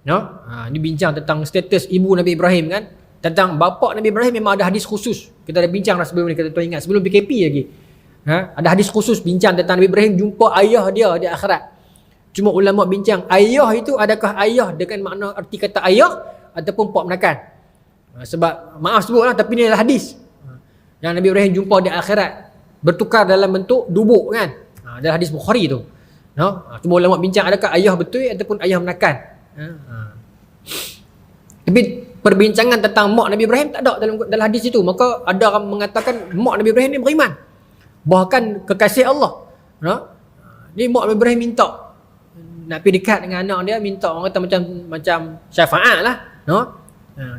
Ini bincang tentang status ibu Nabi Ibrahim kan. Tentang bapa Nabi Ibrahim memang ada hadis khusus. Kita dah bincang dah sebelum ni, kita tuan ingat sebelum PKP lagi. Ada hadis khusus bincang tentang Nabi Ibrahim jumpa ayah dia di akhirat. Cuma ulama bincang, ayah itu adakah ayah dengan makna arti kata ayah ataupun pak menakan. Sebab maaf sebutlah, tapi ni adalah hadis yang Nabi Ibrahim jumpa di akhirat bertukar dalam bentuk dubuk kan. Adalah hadis Bukhari tu. Cuma ulama bincang adakah ayah betul ataupun ayah menakan. Tapi perbincangan tentang mak Nabi Ibrahim tak ada dalam hadis itu. Maka ada orang mengatakan mak Nabi Ibrahim ni beriman, bahkan kekasih Allah. Ni mak Nabi Ibrahim minta nak pergi dekat dengan anak dia, minta orang kata macam syafaat lah,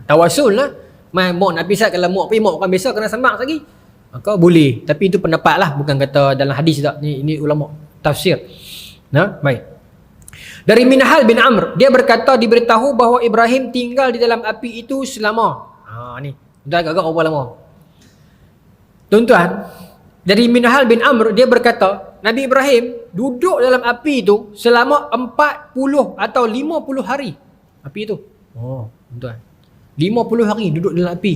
tawasul lah. Mak nak pisat, kalau mak pergi, mak orang biasa kena sembah lagi, maka boleh. Tapi itu pendapat lah, bukan kata dalam hadis tak. Ini ulama tafsir. Baik. Dari Minhal bin Amr, dia berkata diberitahu bahawa Ibrahim tinggal di dalam api itu selama ni dah agak berapa lama tuan-tuan. Dari Minhal bin Amr, dia berkata Nabi Ibrahim duduk dalam api itu selama 40 atau 50 hari. Api itu tuan-tuan, 50 hari duduk dalam api.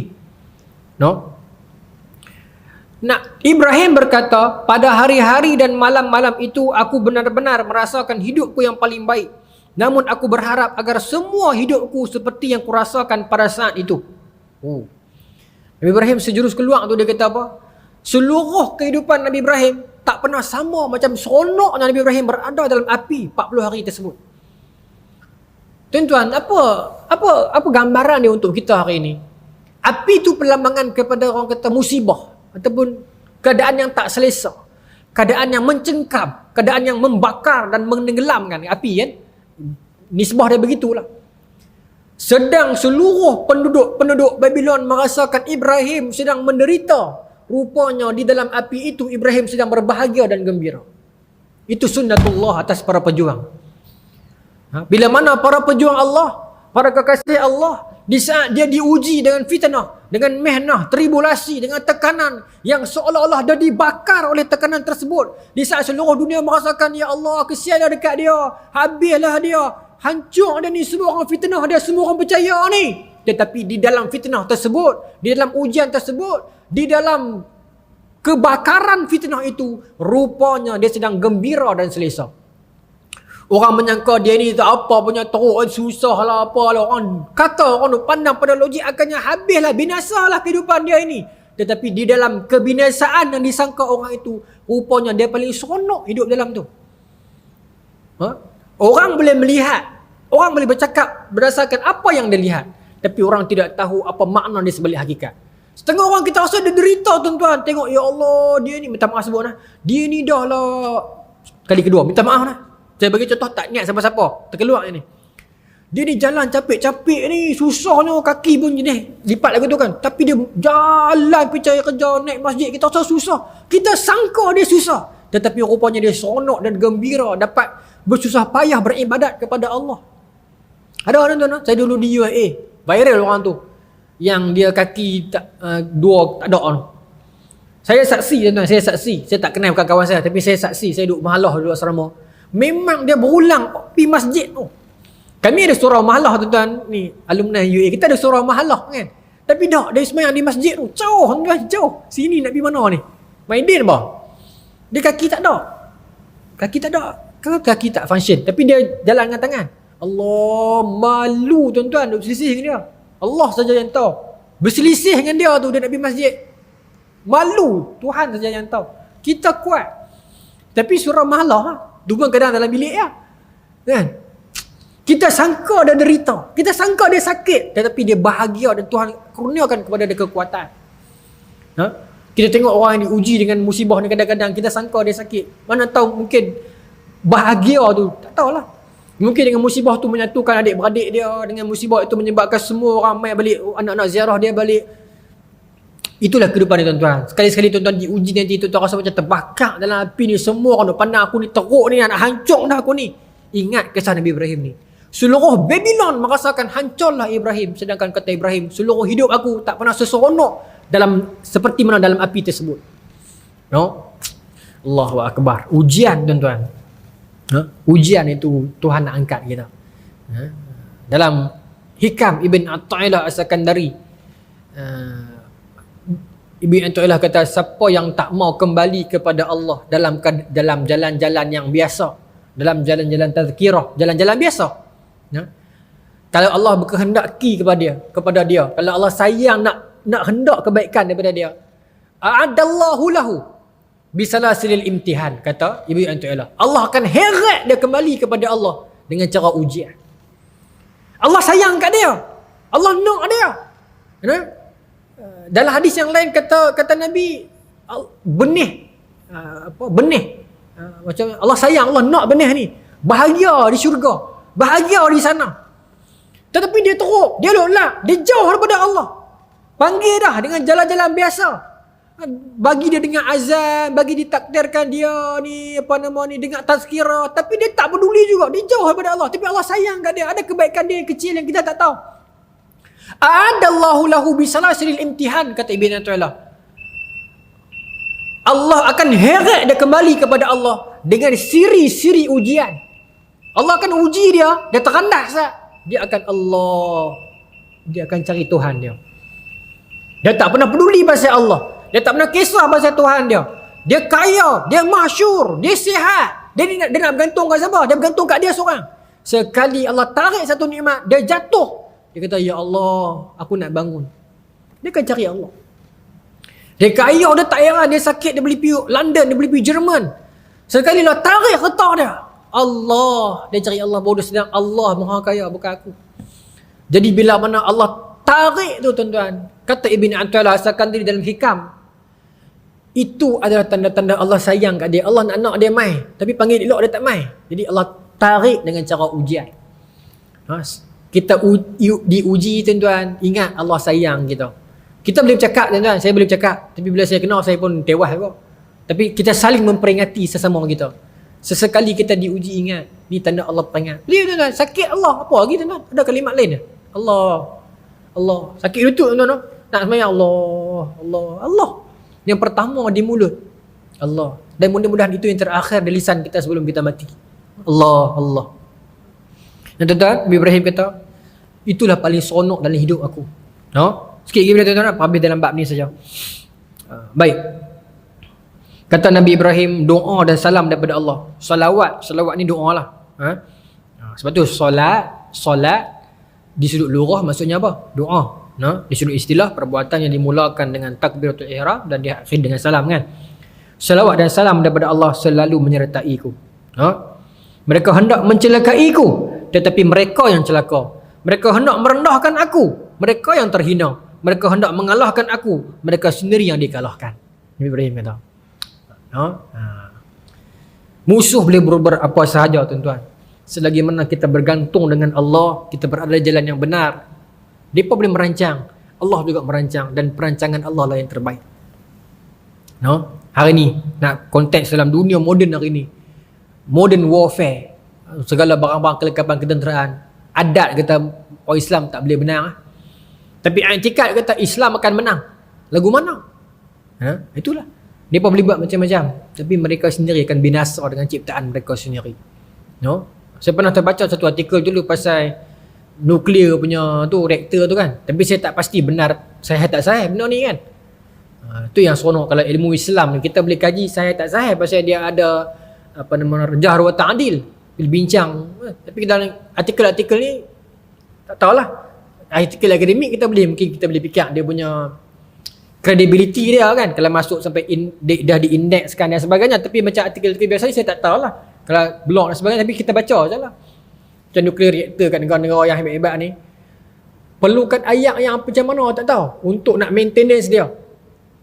Ibrahim berkata, pada hari-hari dan malam-malam itu aku benar-benar merasakan hidupku yang paling baik. Namun aku berharap agar semua hidupku seperti yang kurasakan pada saat itu. Nabi Ibrahim sejurus keluar tu, dia kata apa? Seluruh kehidupan Nabi Ibrahim tak pernah sama macam seronoknya Nabi Ibrahim berada dalam api 40 hari tersebut. Tuan-tuan, apa gambaran dia untuk kita hari ini? Api itu perlambangan kepada orang kata musibah ataupun keadaan yang tak selesa, keadaan yang mencengkam, keadaan yang membakar dan menenggelamkan. Api kan, nisbah dia begitulah. Sedang seluruh penduduk Babylon merasakan Ibrahim sedang menderita, rupanya di dalam api itu Ibrahim sedang berbahagia dan gembira. Itu sunnatullah atas para pejuang. Bila mana para pejuang Allah, para kekasih Allah, di saat dia diuji dengan fitnah, dengan mihnah, tribulasi, dengan tekanan yang seolah-olah dia dibakar oleh tekanan tersebut, di saat seluruh dunia merasakan, ya Allah, kesianlah dekat dia, habislah dia, hancur dia ni, semua orang fitnah dia, semua orang percaya ni. Tetapi di dalam fitnah tersebut, di dalam ujian tersebut, di dalam kebakaran fitnah itu, rupanya dia sedang gembira dan selesa. Orang menyangka dia ni tak apa punya, teruk, susah lah, apalah. Orang kata, orang pandang pada logik akannya habislah, binasalah kehidupan dia ini. Tetapi di dalam kebinasaan yang disangka orang itu, rupanya dia paling seronok hidup dalam tu. Orang boleh melihat, orang boleh bercakap berdasarkan apa yang dia lihat, tapi orang tidak tahu apa makna di sebalik hakikat. Setengah orang kita rasa dia derita, tuan-tuan. Tengok, ya Allah, dia ni, minta maaf sebut lah, dia ni dah lah, kali kedua minta maaf lah. Saya bagi contoh, tak niat siapa-siapa, terkeluar ni. Dia ni jalan capek-capek ni, susahnya, kaki pun jenis lipat lagu tu kan. Tapi dia jalan pergi cari kerja, naik masjid, kita rasa susah. Kita sangka dia susah, tetapi rupanya dia seronok dan gembira dapat bersusah payah beribadat kepada Allah. Ada orang tu, saya dulu di UAE, viral orang tu, yang dia kaki dua tak ada orang. Saya saksi tuan-tuan, saya saksi. Saya tak kenal kawan-kawan saya, tapi saya saksi. Saya duduk mahalah, duduk asrama. Memang dia berulang pergi masjid tu. Kami ada surau mahalah tuan-tuan, ni alumni UA. Kita ada surau mahalah kan. Tapi dah, dia semayang di masjid tu. Jauh tuan-tuan, jauh. Sini nak pergi mana ni? Maidin apa? Dia kaki tak ada. Kaki tak ada. Kaki tak function. Tapi dia jalan dengan tangan. Allah, malu tuan-tuan duduk berselisih dengan dia. Allah saja yang tahu. Berselisih dengan dia tu, dia nak pergi masjid. Malu, Tuhan saja yang tahu. Kita kuat. Tapi surau mahalah, dua kadang dalam bilik ya. Kan? Kita sangka dia derita. Kita sangka dia sakit. Tetapi dia bahagia dan Tuhan kurniakan kepada dia kekuatan. Ha? Kita tengok orang yang diuji dengan musibah ni kadang-kadang kita sangka dia sakit. Mana tahu mungkin bahagia tu. Tak tahulah. Mungkin dengan musibah tu menyatukan adik-beradik dia. Dengan musibah itu menyebabkan semua ramai balik. Anak-anak ziarah dia balik. Itulah kehidupan ni tuan-tuan. Sekali-sekali tuan-tuan diuji nanti tuan-tuan rasa macam terbakar dalam api ni. Semua orang pandang aku ni teruk ni. Nak hancur dah aku ni. Ingat kisah Nabi Ibrahim ni. Seluruh Babylon merasakan hancurlah Ibrahim. Sedangkan kata Ibrahim, seluruh hidup aku tak pernah seseronok dalam seperti mana dalam api tersebut. No? Allahu Akbar. Ujian tuan-tuan. Ujian itu Tuhan nak angkat kita. Dalam Hikam Ibn Atta'illah As-Sakandari, Ibn Atta'illah kata, siapa yang tak mau kembali kepada Allah dalam jalan-jalan yang biasa, dalam jalan-jalan tazkirah, jalan-jalan biasa, kalau Allah berkehendaki kepada dia, kalau Allah sayang nak hendak kebaikan daripada dia, a'adallahu lahu bisalasilil imtihan, kata Ibn Atta'illah, Allah akan heret dia kembali kepada Allah dengan cara ujian. Allah sayang kat dia, Allah nak dia. Dalam hadis yang lain kata Nabi, benih macam Allah sayang, Allah nak benih ni bahagia di syurga, bahagia di sana. Tetapi dia teruk, dia lolak, dia jauh daripada Allah. Panggil dah dengan jalan-jalan biasa, bagi dia dengan azan, bagi ditakdirkan dia ni dengar tazkirah, tapi dia tak peduli juga, dia jauh daripada Allah. Tapi Allah sayang kat dia, ada kebaikan dia yang kecil yang kita tak tahu. A'adallahu lahu bisalasilil imtihan, kata Ibn Atta'illah, Allah akan heret dia kembali kepada Allah dengan siri-siri ujian. Allah akan uji dia terkandas tak? Dia akan cari Tuhan dia. Dia tak pernah peduli pasal Allah. Dia tak pernah kisah pasal Tuhan dia. Dia kaya, dia masyhur, dia sihat. Dia nak bergantung kat siapa? Dia bergantung kat dia seorang. Sekali Allah tarik satu nikmat, dia jatuh. Dia kata, ya Allah, aku nak bangun. Dia akan cari Allah. Dia kaya, dia tak heran, dia sakit, dia boleh pergi London, dia boleh pergi Jerman. Sekali Allah tarik harta dia, Allah, dia cari Allah, baru dia sedang Allah maha kaya, bukan aku. Jadi bila mana Allah tarik tu tuan-tuan, kata Ibn Atta'illah As-Sakandari dalam Hikam, itu adalah tanda-tanda Allah sayang kat dia. Allah nak dia mai, tapi panggil elok dia tak mai. Jadi Allah tarik dengan cara ujian. Kita diuji tuan-tuan, ingat Allah sayang kita. Kita boleh bercakap tuan-tuan, saya boleh bercakap, tapi bila saya kenal saya pun tewas kok. Tapi kita saling memperingati sesama kita. Sesekali kita diuji, ingat ni tanda Allah peringat. Boleh tuan-tuan, sakit Allah, apa lagi tuan-tuan? Ada kalimat lain Allah. Sakit lutut tuan-tuan, nak sembahyang Allah. Yang pertama di mulut Allah, dan mudah-mudahan itu yang terakhir di lisan kita sebelum kita mati. Allah. Dan tuan-tuan, Ibrahim kata, itulah paling seronok dalam hidup aku. Sikit lagi bila tuan-tuan, habis dalam bab ni saja. Baik. Kata Nabi Ibrahim, doa dan salam daripada Allah. Salawat ni doa lah. Sebab tu solat di sudut lurah maksudnya apa? Doa. Di sudut istilah, perbuatan yang dimulakan dengan takbiratul ihram dan diakhiri dengan salam kan. Salawat dan salam daripada Allah selalu menyertaiku. Mereka hendak mencelakaiku, tetapi mereka yang celaka. Mereka hendak merendahkan aku, mereka yang terhina. Mereka hendak mengalahkan aku, mereka sendiri yang dikalahkan. Nabi Ibrahim kata. Musuh boleh berbuat apa sahaja tuan-tuan, selagi mana kita bergantung dengan Allah, kita berada di jalan yang benar. Mereka boleh merancang, Allah juga merancang, dan perancangan Allah lah yang terbaik. Hari ni, nak konteks dalam dunia moden hari ni, modern warfare, segala barang-barang kelengkapan ketenteraan, adat kata orang Islam tak boleh benar, tapi i'tikad kata Islam akan menang. Lagu mana? Itulah. Mereka boleh buat macam-macam, tapi mereka sendiri akan binasa dengan ciptaan mereka sendiri. No? Saya pernah terbaca satu artikel dulu pasal nuklear punya tu, reaktor tu kan. Tapi saya tak pasti benar sahih tak sahih benda ni kan. Tu yang seronok kalau ilmu Islam ni, kita boleh kaji sahih tak sahih pasal dia ada apa nama rajah wa ta'dil, bincang. Tapi dalam artikel-artikel ni tak tahulah. Artikel akademik mungkin kita boleh fikir dia punya credibility dia kan, kalau masuk sampai dah diindekskan dan sebagainya. Tapi macam artikel-artikel biasa ni saya tak tahulah kalau blog dan sebagainya, tapi kita baca je lah. Macam nuclear reactor kat negara-negara yang hebat-hebat ni, perlukan ayat yang macam mana tak tahu untuk nak maintenance dia.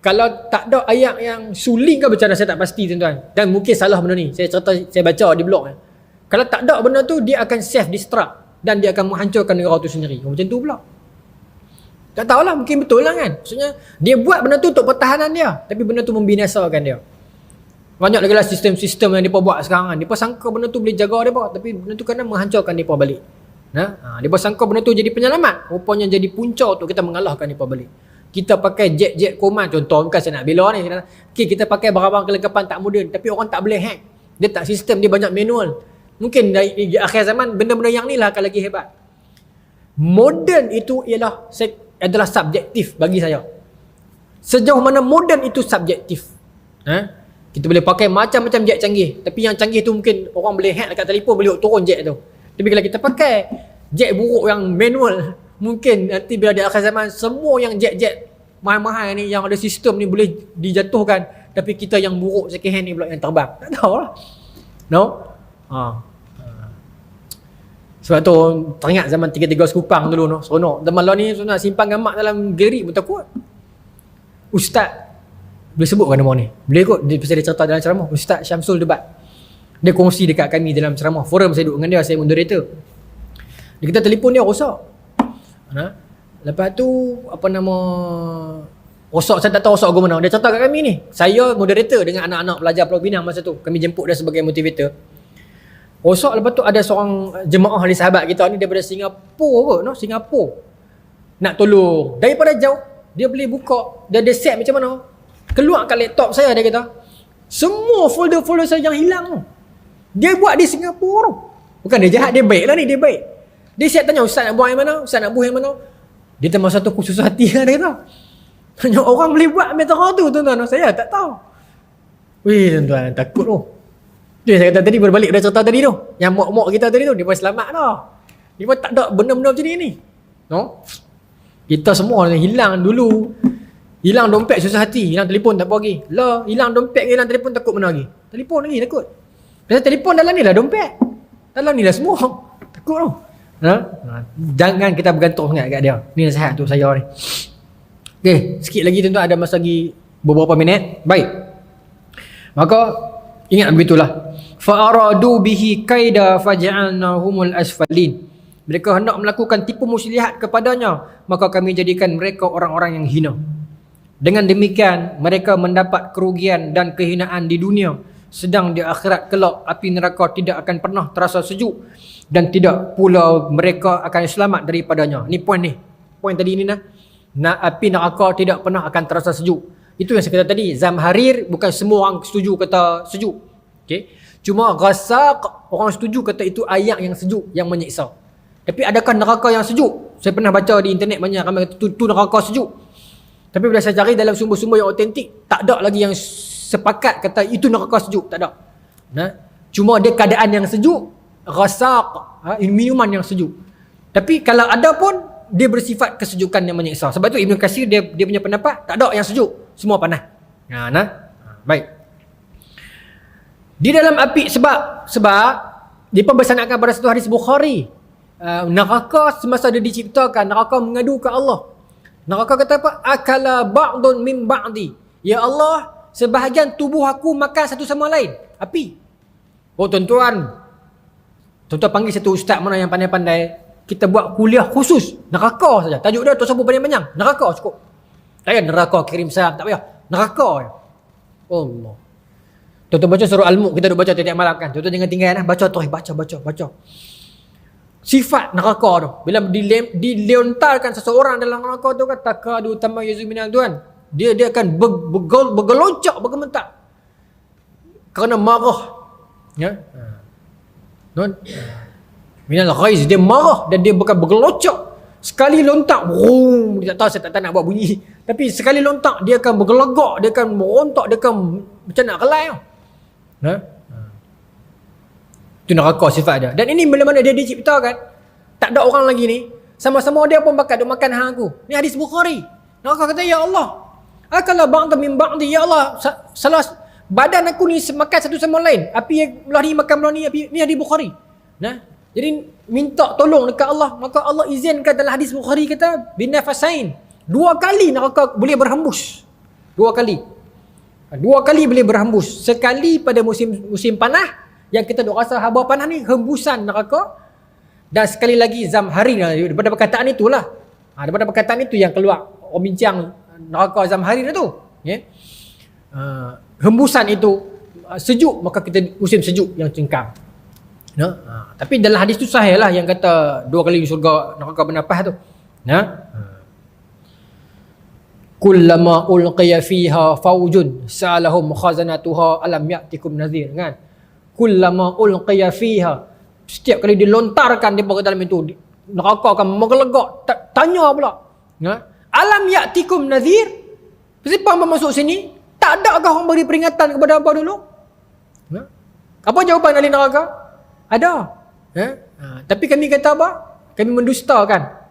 Kalau tak ada ayat yang suling ke macam mana saya tak pasti tuan-tuan, dan mungkin salah benda ni. Saya baca di blog ni, kalau tak ada benda tu dia akan self destruct dan dia akan menghancurkan negara tu sendiri. Macam tu pula. Tak tahulah, mungkin betul lah kan. Maksudnya dia buat benda tu untuk pertahanan dia, tapi benda tu membinasakan dia. Banyak lagi lah sistem-sistem yang mereka buat sekarang kan. Mereka sangka benda tu boleh jaga mereka, tapi benda tu kadang menghancurkan mereka balik. Mereka sangka benda tu jadi penyelamat, rupanya jadi punca untuk kita mengalahkan mereka balik. Kita pakai jet-jet command, contoh, bukan saya nak bela ni. Okay, kita pakai barang-barang kelengkapan tak moden, tapi orang tak boleh hack. Dia tak sistem, dia banyak manual. Mungkin di akhir zaman benda-benda yang ni lah akan lagi hebat. Moden itu adalah subjektif bagi saya. Sejauh mana moden itu subjektif. Kita boleh pakai macam-macam jet canggih, tapi yang canggih tu mungkin orang boleh hack dekat telefon, boleh turun jet tu. Tapi kalau kita pakai jet buruk yang manual, mungkin nanti bila di akhir zaman semua yang jet-jet mahal-mahal ni yang ada sistem ni boleh dijatuhkan, tapi kita yang buruk second hand ni pula yang terbang. Tak tahu lah. No? Sebab tu teringat zaman 3-3 sekupang dulu no, seronok. Zaman law ni nak simpan gambar dalam gerik pun takut. Ustaz boleh sebut kan nama ni? Boleh kot, dia pasal dia cerita dalam ceramah. Ustaz Syamsul Debat, dia kongsi dekat kami dalam ceramah forum, saya duduk dengan dia, saya moderator. Dia kata telefon dia rosak. Lepas tu apa nama, rosak, saya tak tahu rosak ke mana. Dia cerita kat kami ni, saya moderator dengan anak-anak pelajar Pulau Pinang masa tu, kami jemput dia sebagai motivator. Rosak, lepas tu ada seorang jemaah dari sahabat kita ni daripada Singapura no? Singapura nak tolong daripada jauh. Dia boleh buka, dia ada set macam mana, keluar kat laptop saya, dia kata semua folder-folder saya yang hilang tu dia buat di Singapura tu. Bukan dia jahat, dia baik lah ni, dia baik. Dia siap tanya ustaz nak buang yang mana, ustaz nak buang yang mana. Dia termasuk satu khusus hati lah dia kata. Tanya orang boleh buat metode tu tuan-tuan, saya tak tahu. Wih tuan-tuan, takut tu. Dia saya kata tadi, berbalik pada cerita tadi tu, yang mok-mok kita tadi tu, dia pun selamat dah. Dia pun tak ada benda-benda macam ni no? Kita semua hilang dulu. Hilang dompet susah hati, hilang telefon tak apa lagi. Lah, hilang dompet, hilang telefon takut mana lagi? Telefon lagi takut. Pasal telefon dalam ni lah dompet. Dalam ni lah semua. Takut tu. Jangan kita bergantung sangat kat dia. Ni nasihat untuk saya ni. Okey, sikit lagi tuan-tuan, ada masa lagi beberapa minit. Baik. Maka ingat begitulah. Fa aradu bihi kaida faj'alnahumul asfalin. Mereka hendak melakukan tipu muslihat kepadanya, maka kami jadikan mereka orang-orang yang hina. Dengan demikian mereka mendapat kerugian dan kehinaan di dunia, sedang di akhirat kelak api neraka tidak akan pernah terasa sejuk dan tidak pula mereka akan selamat daripadanya. Ni poin ni. Poin tadi ni api neraka tidak pernah akan terasa sejuk. Itu yang saya kata tadi, Zamharir bukan semua orang setuju kata sejuk. Okey. Cuma Ghasaq orang setuju kata itu ayat yang sejuk, yang menyiksa. Tapi adakah neraka yang sejuk? Saya pernah baca di internet banyak ramai kata tu neraka sejuk. Tapi bila saya cari dalam sumber-sumber yang autentik, tak ada lagi yang sepakat kata itu neraka sejuk, tak ada. Cuma dia keadaan yang sejuk, Ghasaq, minuman yang sejuk. Tapi kalau ada pun dia bersifat kesejukan yang menyiksa. Sebab tu Ibn Katsir dia punya pendapat tak ada yang sejuk, semua panas. Baik. Di dalam api sebab dia bersanakan pada satu hadis Bukhari, neraka semasa dia diciptakan, neraka mengadu ke Allah. Neraka kata apa? Akala ba'dun min ba'di. Ya Allah, sebahagian tubuh aku makan satu sama lain. Api. Oh tuan-tuan panggil satu ustaz mana yang pandai-pandai, kita buat kuliah khusus neraka saja. Tajuk dia Tasawuf Panjang-Panjang. Neraka cukup. Tak payah neraka kirim salam, tak payah. Neraka je. Allah. Tuan-tuan baca surah Al-Mulk, kita duk baca tiap-tiap malam kan. Tuan-tuan jangan tinggal baca terus, baca. Sifat neraka tu, bila dilontarkan seseorang dalam neraka tu kan, takadu tamayyuzu minal duan, dia akan bergelocak, bergementar kerana marah, ya. Minal ghaiz, dia marah dan dia bukan bergelocak. Sekali lontak, dia tak tahu, saya tak nak buat bunyi, tapi sekali lontak dia akan bergelegak, dia akan merontak, dia akan macam nak kelai. Itu neraka sifat dia. Dan ini bila mana dia diciptakan, tak ada orang lagi ni, sama-sama dia pun bakal duk makan hang aku. Ni hadis Bukhari. Neraka kata, ya Allah, akala ba'da min ba'di, ya Allah, salah badan aku ni makan satu sama lain. Api yang belah ni makan belah ni, api ni hadis Bukhari. Jadi minta tolong dekat Allah, maka Allah izinkan dalam hadis Bukhari kata binafasain. 2 kali neraka boleh berhembus. 2 kali. 2 kali boleh berhembus. Sekali pada musim panas yang kita duk rasa haba panas ni, hembusan neraka. Dan sekali lagi zamharin, daripada perkataan itulah. Daripada perkataan itu yang keluar orang bincang neraka zamharin tu. Hembusan itu sejuk, maka kita musim sejuk yang cengkam. Tapi dalam hadis tu sahih lah yang kata 2 kali syurga neraka bernapas tu. Kullama ulqiya fiha faujun sa'alahum khazanatuha alam ya'tikum nadhir, kan? Kullama ulqiya fiha, setiap kali dilontarkan di dalam itu, neraka akan menggelegak, tanya pula, alam ya'tikum nadhir, siapa yang masuk sini? Tak ada kah orang beri peringatan kepada apa dulu? Apa jawapan ahli neraka? Ada. Tapi kami kata apa? Kami mendustakan.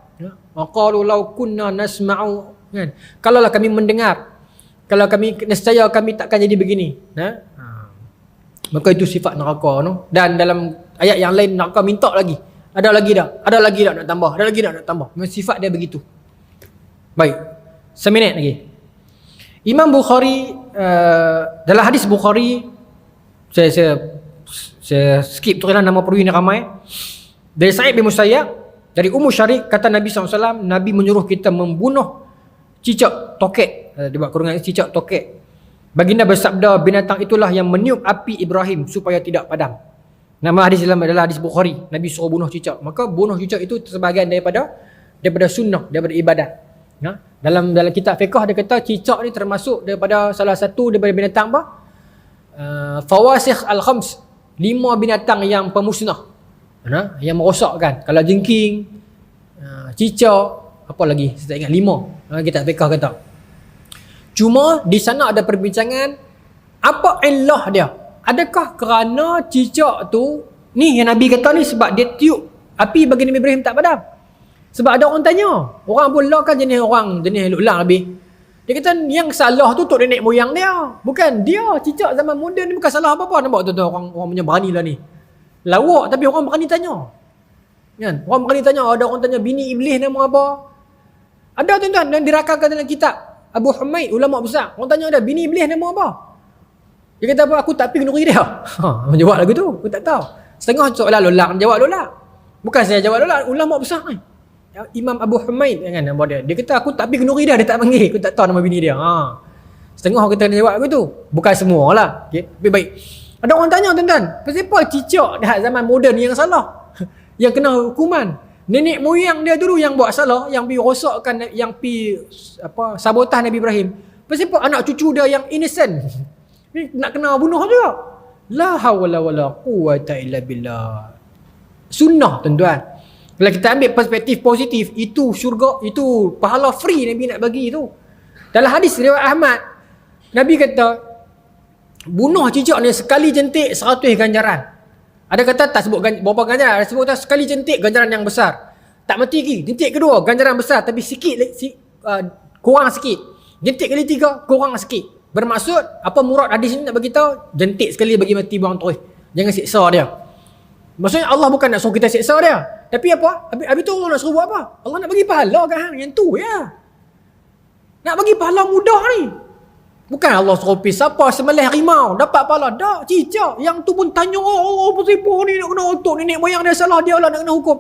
Qalu law kunna nasma'u, kan? Kalaulah kami mendengar, kalau kami nescaya kami takkan jadi begini. Maka itu sifat neraka, no? Dan dalam ayat yang lain neraka minta lagi. Ada lagi dah? Ada lagi dah nak tambah? Ada lagi dah nak tambah? Memang sifat dia begitu. Baik. Seminit lagi. Imam Bukhari, dalam hadis Bukhari, saya skip tu kerana nama perawi ni ramai. Dari Sa'id bin Musayyab, dari Ummu Syarik, kata Nabi SAW, Nabi menyuruh kita membunuh cicak tokek. Dia buat kurungan cicak tokek. Baginda bersabda, binatang itulah yang meniup api Ibrahim supaya tidak padam. Nama hadis dalam adalah hadis Bukhari. Nabi suruh bunuh cicak. Maka bunuh cicak itu sebahagian daripada sunnah, daripada ibadat. Dalam kitab fiqh dia kata cicak ni termasuk daripada salah satu daripada binatang apa? Fawasikh al-khams, 5 binatang yang pemusnah, yang merosakkan. Kalau jengking, cicak, apa lagi? Saya tak ingat, 5. Kitab fiqh kata. Cuma di sana ada perbincangan, apa illah dia? Adakah kerana cicak tu ni yang Nabi kata ni sebab dia tiup api bagi Nabi Ibrahim tak padam? Sebab ada orang tanya, orang pula kan jenis lulang lebih. Dia kata yang salah tu tok nenek moyang dia, bukan dia. Cicak zaman moden ni bukan salah apa-apa. Nampak tu orang punya berani lah ni. Lawak tapi orang berani tanya. Kan? Orang berani tanya, ada orang tanya bini iblis nama apa? Ada tuan-tuan yang dirakamkan dalam kitab Abu Humaid, ulama besar. Orang tanya ada bini iblis nama apa? Dia kata apa? Aku tak pergi kenduri dia. Jawab lagu tu, aku tak tahu. Setengah soalan lolak, jawab lolak. Bukan saya jawab lolak, ulama besar ni. Imam Abu Humaid kan nama dia. Dia kata aku tak pergi kenduri dia tak panggil. Aku tak tahu nama bini dia. Setengah orang kata jawab lagu tu. Bukan semua lah. Okay. Tapi baik. Ada orang tanya tuan-tuan, kenapa cicak dah zaman moden yang salah? Yang kena hukuman. Nenek moyang dia dulu yang buat salah, yang pi rosakkan, yang pi sabotah Nabi Ibrahim. Kenapa anak cucu dia yang innocent ni nak kena bunuh juga? La hawla wala quwwata illa billah. Sunnah tuan-tuan. Kalau kita ambil perspektif positif, itu syurga, itu pahala free Nabi nak bagi tu. Dalam hadis riwayat Ahmad, Nabi kata bunuh cicak ni sekali jentik 100 ganjaran. Ada kata tak sebut berapa ganjaran, ada sebut sekali jentik ganjaran yang besar. Tak mati lagi. Jentik kedua ganjaran besar tapi sikit kurang sikit. Jentik kali 3 kurang sikit. Bermaksud apa murad hadis ni nak bagi tahu, jentik sekali bagi mati buang terus. Jangan siksa dia. Maksudnya Allah bukan nak suruh kita siksa dia. Tapi apa? Habis tu Allah nak suruh buat apa? Allah nak bagi pahala kan hang yang tu ya. Nak bagi pahala mudah ni. Bukan Allah suruh pergi siapa sembelih harimau dapat pahala. Dak, cicak. Yang tu pun tanya, oh apa siapa ni nak kena otot, nenek moyang dia salah, dia lah nak kena hukum.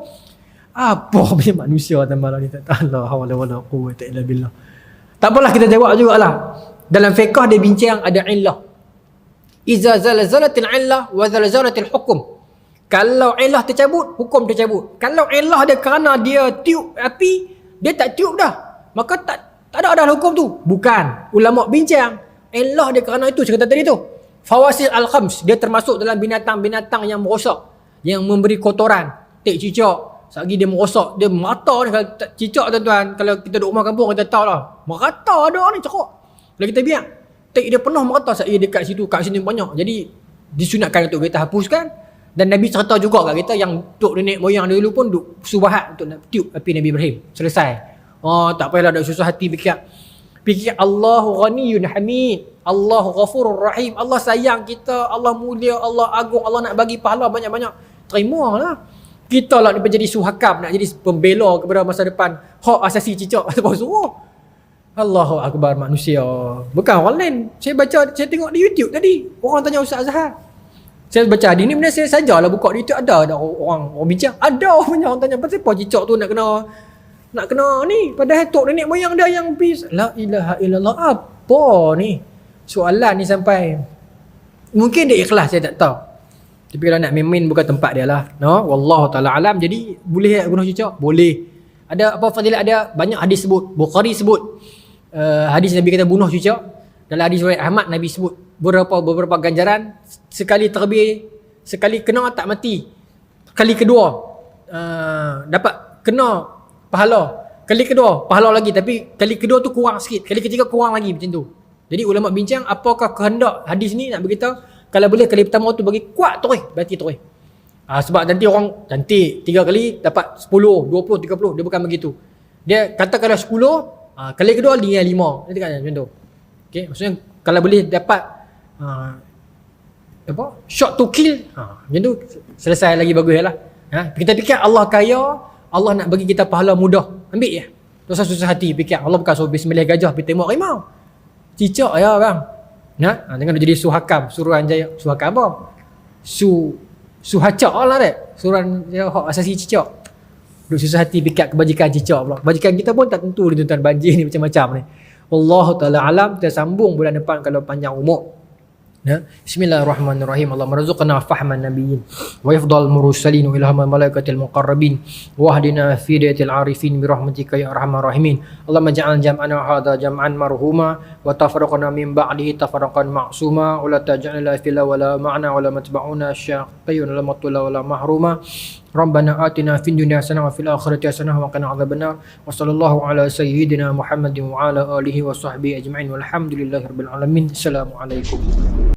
Apa punya manusia tambah ni tak tahu. La hawla wala quwwata illa billah. Tak apalah kita jawab jugalah. Dalam fiqh dia bincang ada illah. Iza zalzalatil illah wa zalzalatil hukum. Kalau illah tercabut, hukum tercabut. Kalau illah dia kerana dia tiup api, dia tak tiup dah, maka Tak ada hukum tu. Bukan. Ulama bincang. Allah dia kerana itu cerita tadi tu. Fawasil al-khams, dia termasuk dalam binatang-binatang yang merosak, yang memberi kotoran. Tik cicak, selagi dia merosak, dia merata ni. Kalau cicak tuan-tuan, kalau kita duduk rumah kampung kita tahu lah, merata ada ni cakap. Kalau kita biar, tik dia penuh merata, saya dekat situ, kat sini banyak. Jadi disunatkan untuk kita hapuskan. Dan Nabi cerita juga kat kita yang tok nenek moyang dulu pun duk subahat untuk nak tiup api Nabi Ibrahim. Selesai. Oh, tak payahlah ada susah hati fikir Allahu Ghaniyun Hamid, Allahu Ghafurur Rahim. Allah sayang kita, Allah mulia, Allah agung, Allah nak bagi pahala banyak-banyak. Terimalah. Kita lah ni menjadi suhakam, nak jadi pembela kepada masa depan hak asasi cicak sebab suruh. Allahu Akbar manusia. Bukan orang lain. Saya tengok di YouTube tadi. Orang tanya Ustaz Azhar. Saya baca hadis ni, benda saya sajalah buka di YouTube, ada orang bincang. Ada orang tanya pasal apa cicak tu nak kena ni, padahal tok nenek moyang dia yang pergi. La ilaha illallah, apa ni soalan ni sampai. Mungkin dia ikhlas, saya tak tahu. Tapi kalau nak main bukan tempat dia lah, no? Wallahu ta'ala alam. Jadi boleh bunuh cicak? Boleh. Ada apa fadilat? Ada banyak hadis sebut. Bukhari sebut hadis Nabi kata bunuh cicak. Dalam hadis riwayat Ahmad, Nabi sebut beberapa ganjaran. Sekali terbih, sekali kena tak mati, kali kedua dapat kena pahala, kali kedua pahala lagi, tapi kali kedua tu kurang sikit, kali ketiga kurang lagi, macam tu. Jadi ulama bincang apakah kehendak hadis ni nak beritahu kalau boleh kali pertama tu bagi kuat terus, berarti terus. Sebab nanti orang cantik 3 kali dapat 10, 20, 30, dia bukan begitu. Dia kata kalau 10, kali kedua dia 5, nanti kan macam tu. Okey, maksudnya kalau boleh dapat shot to kill, macam tu selesai lagi bagus lah. Kita fikir Allah kaya, Allah nak bagi kita pahala mudah, ambil je. Tak usah susah hati fikir Allah bukan suruh sembelih gajah pergi tembak rimau. Cicak ya bang. Jangan jadi suhakam, Suruhanjaya. Suhakam apa? Suhacak lah dek. Suruhan dia hak asasi cicak. Duk susah hati fikir kebajikan cicak pula. Kebajikan kita pun tak tentu ni tuan-tuan, banjir ni macam-macam ni. Wallahu ta'ala alam. Kita sambung bulan depan kalau panjang umur. Bismillahirrahmanirrahim. Allah marzuqna fahman nabiyyin wa ifdal mursalin wa ilhamal malaikatil muqarrabin wa hdina fi dayatil arifin bi rahmatika ya arhamar rahimin. Allah maj'al jam'ana hadha jam'an marhuma wa tafarraqna min ba'dihi tafarraqan ma'suma wa la taj'alna fil wala ma'na wa la matba'una syaqiyyun la matula wa la mahruma. Rabbana atina fid dunya hasanah wa fil akhirati hasanah wa qina adzabannar. Wa sallallahu ala sayyidina Muhammadin wa ala alihi wa sahbihi ajma'in walhamdulillahi rabbil alamin. Assalamualaikum.